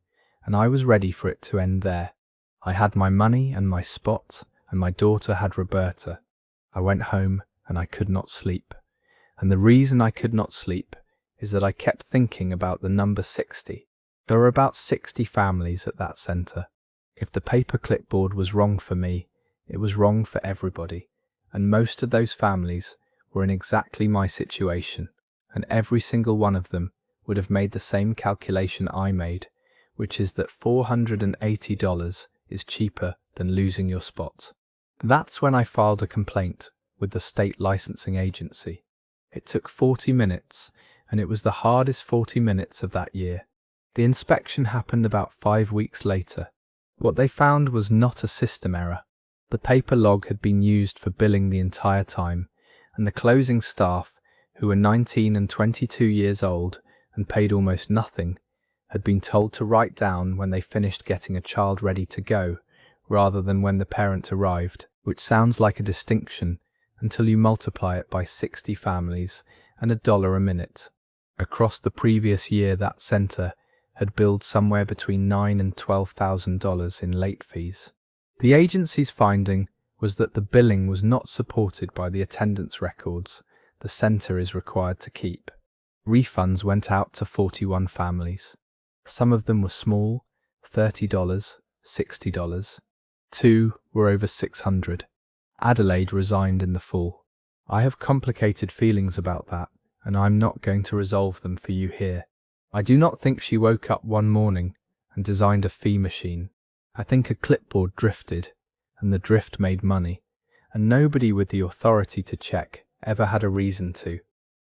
and I was ready for it to end there. I had my money and my spot, and my daughter had Roberta. I went home and I could not sleep, and the reason I could not sleep is that I kept thinking about the number 60. There are about 60 families at that centre. If the paper clipboard was wrong for me, it was wrong for everybody, and most of those families were in exactly my situation, and every single one of them would have made the same calculation I made, which is that $480 is cheaper than losing your spot. That's when I filed a complaint with the state licensing agency. It took 40 minutes, and it was the hardest 40 minutes of that year. The inspection happened about 5 weeks later. What they found was not a system error. The paper log had been used for billing the entire time, and the closing staff, who were 19 and 22 years old and paid almost nothing, had been told to write down when they finished getting a child ready to go, rather than when the parent arrived, which sounds like a distinction until you multiply it by 60 families and $1 a minute. Across the previous year, that centre had billed somewhere between $9,000 and $12,000 in late fees. The agency's finding was that the billing was not supported by the attendance records the centre is required to keep. Refunds went out to 41 families. Some of them were small, $30, $60. 2 were over $600. Adelaide resigned in the fall. I have complicated feelings about that, and I'm not going to resolve them for you here. I do not think she woke up one morning and designed a fee machine. I think a clipboard drifted, and the drift made money, and nobody with the authority to check ever had a reason to.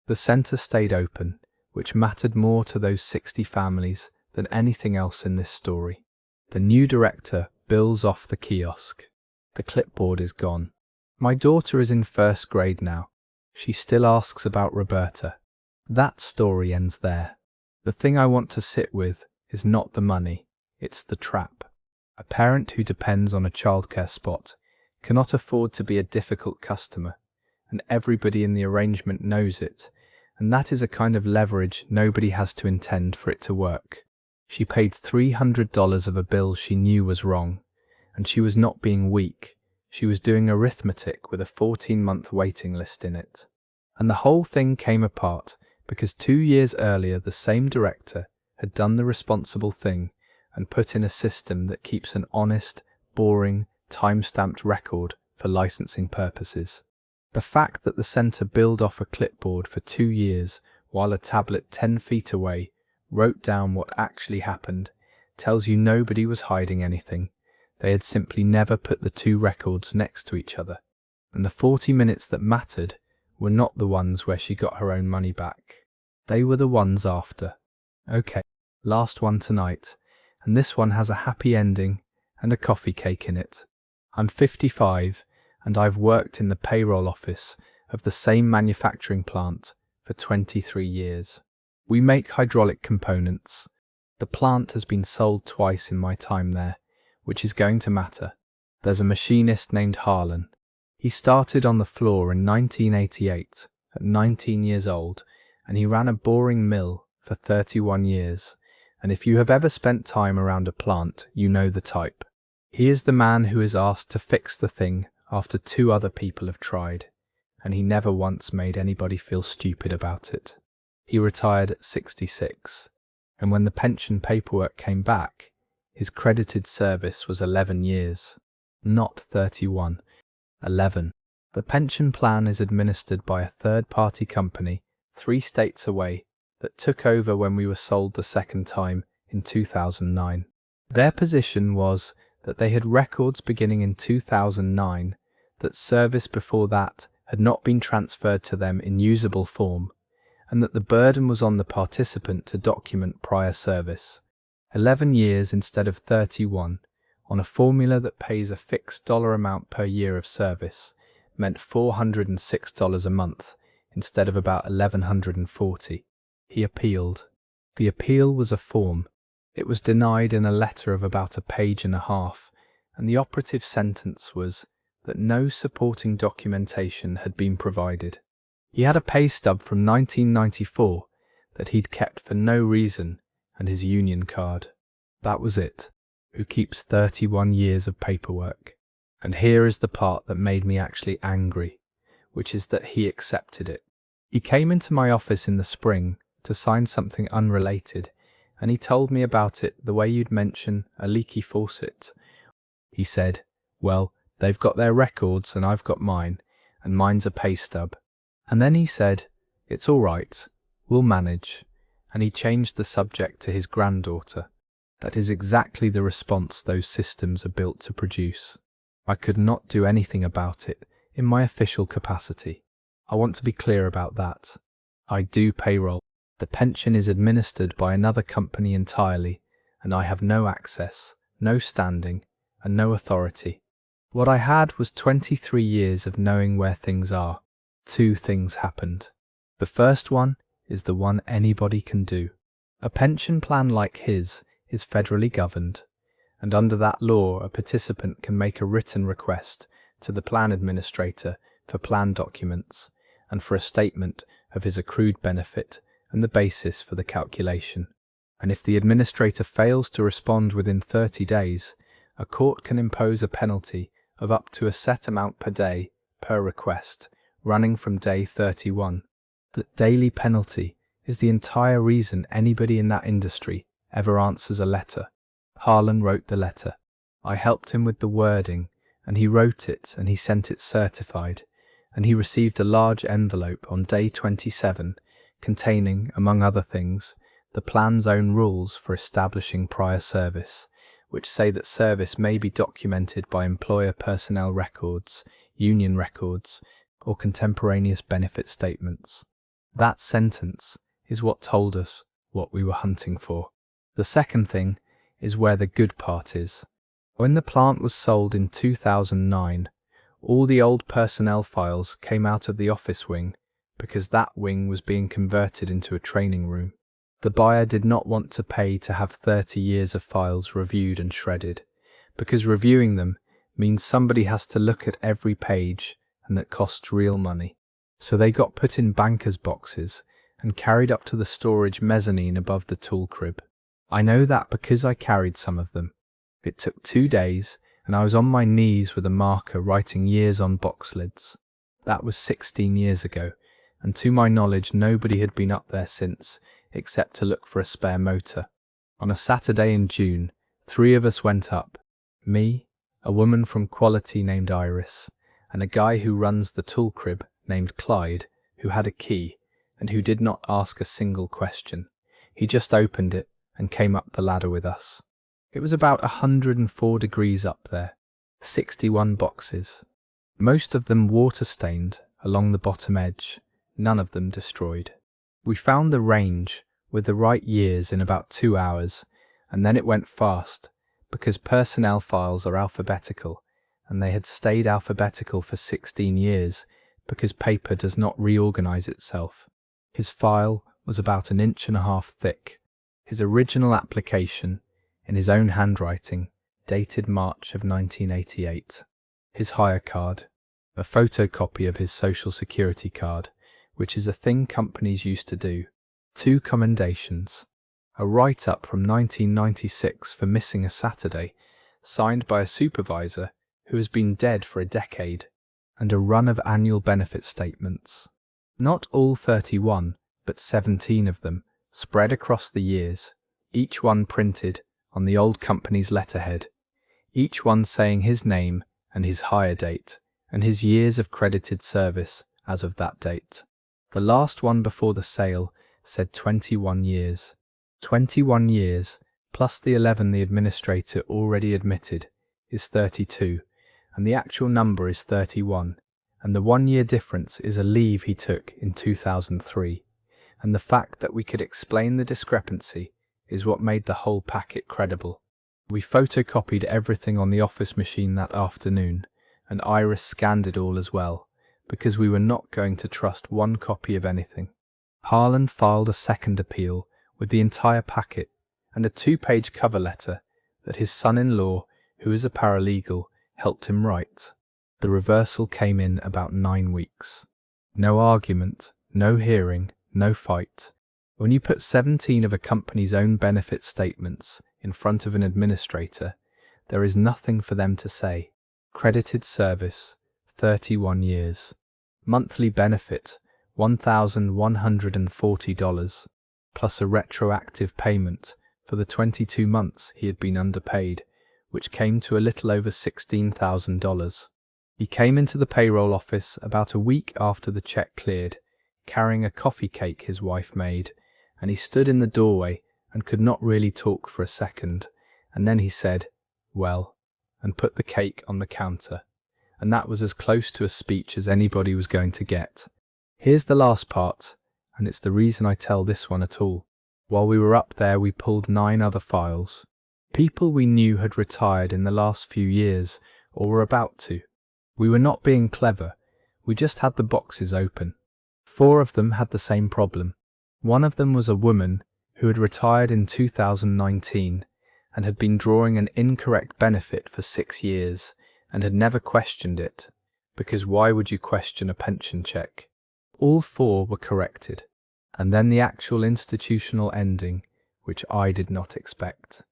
The centre stayed open, which mattered more to those 60 families than anything else in this story. The new director bills off the kiosk. The clipboard is gone. My daughter is in 1st grade now. She still asks about Roberta. That story ends there. The thing I want to sit with is not the money, it's the trap. A parent who depends on a childcare spot cannot afford to be a difficult customer, and everybody in the arrangement knows it, and that is a kind of leverage nobody has to intend for it to work. She paid $300 of a bill she knew was wrong, and she was not being weak. She was doing arithmetic with a 14-month waiting list in it. And the whole thing came apart because 2 years earlier the same director had done the responsible thing and put in a system that keeps an honest, boring, time-stamped record for licensing purposes. The fact that the centre billed off a clipboard for 2 years while a tablet 10 feet away wrote down what actually happened tells you nobody was hiding anything. They had simply never put the 2 records next to each other. And the 40 minutes that mattered were not the ones where she got her own money back. They were the ones after. Okay, last one tonight, and this one has a happy ending and a coffee cake in it. I'm 55, and I've worked in the payroll office of the same manufacturing plant for 23 years. We make hydraulic components. The plant has been sold twice in my time there, which is going to matter. There's a machinist named Harlan. He started on the floor in 1988 at 19 years old, and he ran a boring mill for 31 years, And if you have ever spent time around a plant, you know the type. He is the man who is asked to fix the thing after 2 other people have tried, and he never once made anybody feel stupid about it. He retired at 66, and when the pension paperwork came back, his credited service was 11 years, not 31, 11. The pension plan is administered by a third-party company 3 states away that took over when we were sold the second time in 2009. Their position was that they had records beginning in 2009, that service before that had not been transferred to them in usable form, and that the burden was on the participant to document prior service. 11 years instead of 31, on a formula that pays a fixed dollar amount per year of service, meant $406 a month instead of about $1,140. He appealed. The appeal was a form. It was denied in a letter of about a page and a half, and the operative sentence was that no supporting documentation had been provided. He had a pay stub from 1994 that he'd kept for no reason, and his union card. That was it. Who keeps 31 years of paperwork? And here is the part that made me actually angry, which is that he accepted it. He came into my office in the spring to sign something unrelated, and he told me about it the way you'd mention a leaky faucet. He said, well, they've got their records and I've got mine, and mine's a pay stub. And then he said, it's all right, we'll manage, and he changed the subject to his granddaughter. That is exactly the response those systems are built to produce. I could not do anything about it in my official capacity. I want to be clear about that. I do payroll. The pension is administered by another company entirely, and I have no access, no standing, and no authority. What I had was 23 years of knowing where things are. 2 things happened. The first one is the one anybody can do. A pension plan like his is federally governed, and under that law a participant can make a written request to the plan administrator for plan documents and for a statement of his accrued benefit and the basis for the calculation. And if the administrator fails to respond within 30 days, a court can impose a penalty of up to a set amount per day per request, running from day 31. That daily penalty is the entire reason anybody in that industry ever answers a letter. Harlan wrote the letter. I helped him with the wording, and he wrote it and he sent it certified, and he received a large envelope on day 27 containing, among other things, the plan's own rules for establishing prior service, which say that service may be documented by employer personnel records, union records, or contemporaneous benefit statements. That sentence is what told us what we were hunting for. The second thing is where the good part is. When the plant was sold in 2009, all the old personnel files came out of the office wing because that wing was being converted into a training room. The buyer did not want to pay to have 30 years of files reviewed and shredded, because reviewing them means somebody has to look at every page, and that costs real money. So they got put in banker's boxes and carried up to the storage mezzanine above the tool crib. I know that because I carried some of them. It took 2 days, and I was on my knees with a marker writing years on box lids. That was 16 years ago, and to my knowledge nobody had been up there since, except to look for a spare motor. On a Saturday in June, 3 of us went up. Me, a woman from Quality named Iris, and a guy who runs the tool crib named Clyde, who had a key, and who did not ask a single question. He just opened it and came up the ladder with us. It was about 104 degrees up there, 61 boxes. Most of them water-stained along the bottom edge, none of them destroyed. We found the range with the right years in about 2 hours, and then it went fast, because personnel files are alphabetical, and they had stayed alphabetical for 16 years, because paper does not reorganize itself. His file was about 1.5 inches thick. His original application, in his own handwriting, dated March of 1988. His hire card, a photocopy of his social security card, which is a thing companies used to do. 2 commendations. a write-up from 1996 for missing a Saturday, signed by a supervisor who has been dead for a decade, and a run of annual benefit statements. Not all 31, but 17 of them, spread across the years, each one printed on the old company's letterhead, each one saying his name and his hire date, and his years of credited service as of that date. The last one before the sale said 21 years. 21 years, plus the 11 the administrator already admitted, is 32, and the actual number is 31, and the 1 year difference is a leave he took in 2003, and the fact that we could explain the discrepancy is what made the whole packet credible. We photocopied everything on the office machine that afternoon, and Iris scanned it all as well, because we were not going to trust one copy of anything. Harlan filed a second appeal with the entire packet and a 2-page cover letter that his son-in-law, who is a paralegal, helped him write. The reversal came in about 9 weeks. No argument, no hearing, no fight. When you put 17 of a company's own benefit statements in front of an administrator, there is nothing for them to say. Credited service, 31 years. Monthly benefit, $1,140, plus a retroactive payment for the 22 months he had been underpaid, which came to a little over $16,000. He came into the payroll office about a week after the check cleared, carrying a coffee cake his wife made, and he stood in the doorway and could not really talk for a second, and then he said, "Well," and put the cake on the counter, and that was as close to a speech as anybody was going to get. Here's the last part, and it's the reason I tell this one at all. While we were up there, we pulled 9 other files. People we knew had retired in the last few years, or were about to. We were not being clever, we just had the boxes open. 4 of them had the same problem. One of them was a woman who had retired in 2019 and had been drawing an incorrect benefit for 6 years and had never questioned it, because why would you question a pension check? All 4 were corrected, and then the actual institutional ending, which I did not expect.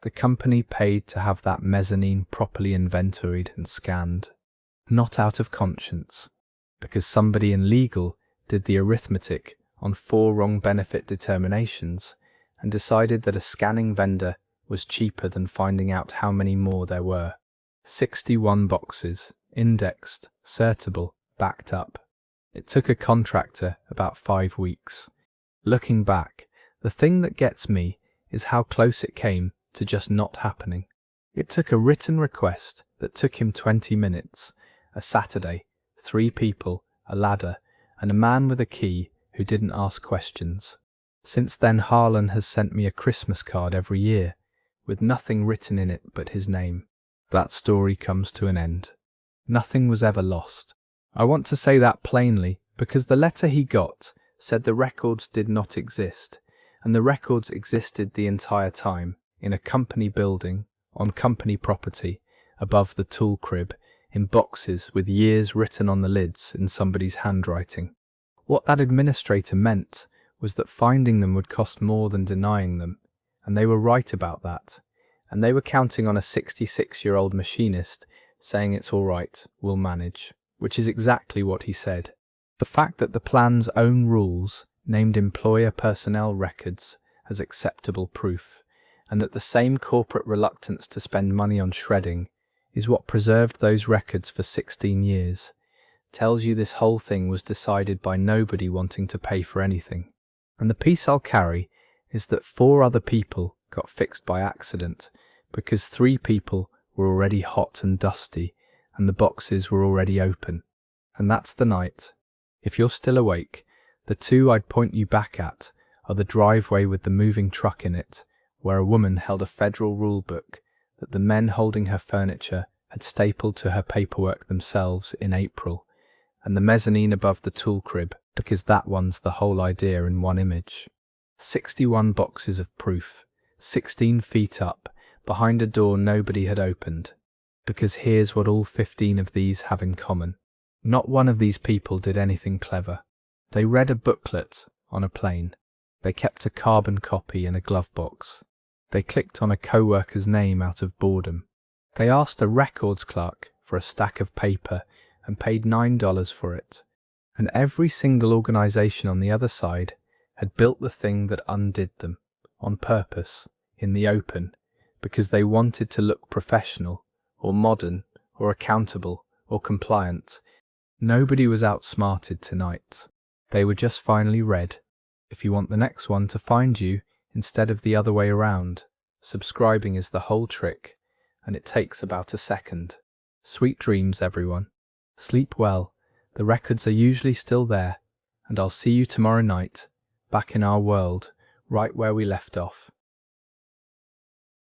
The company paid to have that mezzanine properly inventoried and scanned, not out of conscience, because somebody in legal did the arithmetic on 4 wrong benefit determinations and decided that a scanning vendor was cheaper than finding out how many more there were. 61 boxes, indexed, certable, backed up. It took a contractor about 5 weeks. Looking back, the thing that gets me is how close it came to just not happening. It took a written request that took him 20 minutes, a Saturday, 3 people, a ladder, and a man with a key who didn't ask questions. Since then, Harlan has sent me a Christmas card every year, with nothing written in it but his name. That story comes to an end. Nothing was ever lost. I want to say that plainly because the letter he got said the records did not exist, and the records existed the entire time, in a company building, on company property, above the tool crib, in boxes with years written on the lids in somebody's handwriting. What that administrator meant was that finding them would cost more than denying them, and they were right about that, and they were counting on a 66-year-old machinist saying it's all right, we'll manage, which is exactly what he said. The fact that the plan's own rules named employer personnel records as acceptable proof, and that the same corporate reluctance to spend money on shredding is what preserved those records for 16 years, tells you this whole thing was decided by nobody wanting to pay for anything. And the piece I'll carry is that 4 other people got fixed by accident because 3 people were already hot and dusty and the boxes were already open. And that's the night. If you're still awake, the 2 I'd point you back at are the driveway with the moving truck in it, where a woman held a federal rule book that the men holding her furniture had stapled to her paperwork themselves in April, and the mezzanine above the tool crib, because that one's the whole idea in one image. 61 boxes of proof, 16 feet up, behind a door nobody had opened, because here's what all 15 of these have in common. Not one of these people did anything clever. They read a booklet on a plane. They kept a carbon copy in a glove box. They clicked on a co-worker's name out of boredom. They asked a records clerk for a stack of paper and paid $9 for it. And every single organization on the other side had built the thing that undid them, on purpose, in the open, because they wanted to look professional, or modern, or accountable, or compliant. Nobody was outsmarted tonight. They were just finally read. If you want the next one to find you instead of the other way around, subscribing is the whole trick, and it takes about a second. Sweet dreams, everyone. Sleep well. The records are usually still there, and I'll see you tomorrow night, back in our world, right where we left off.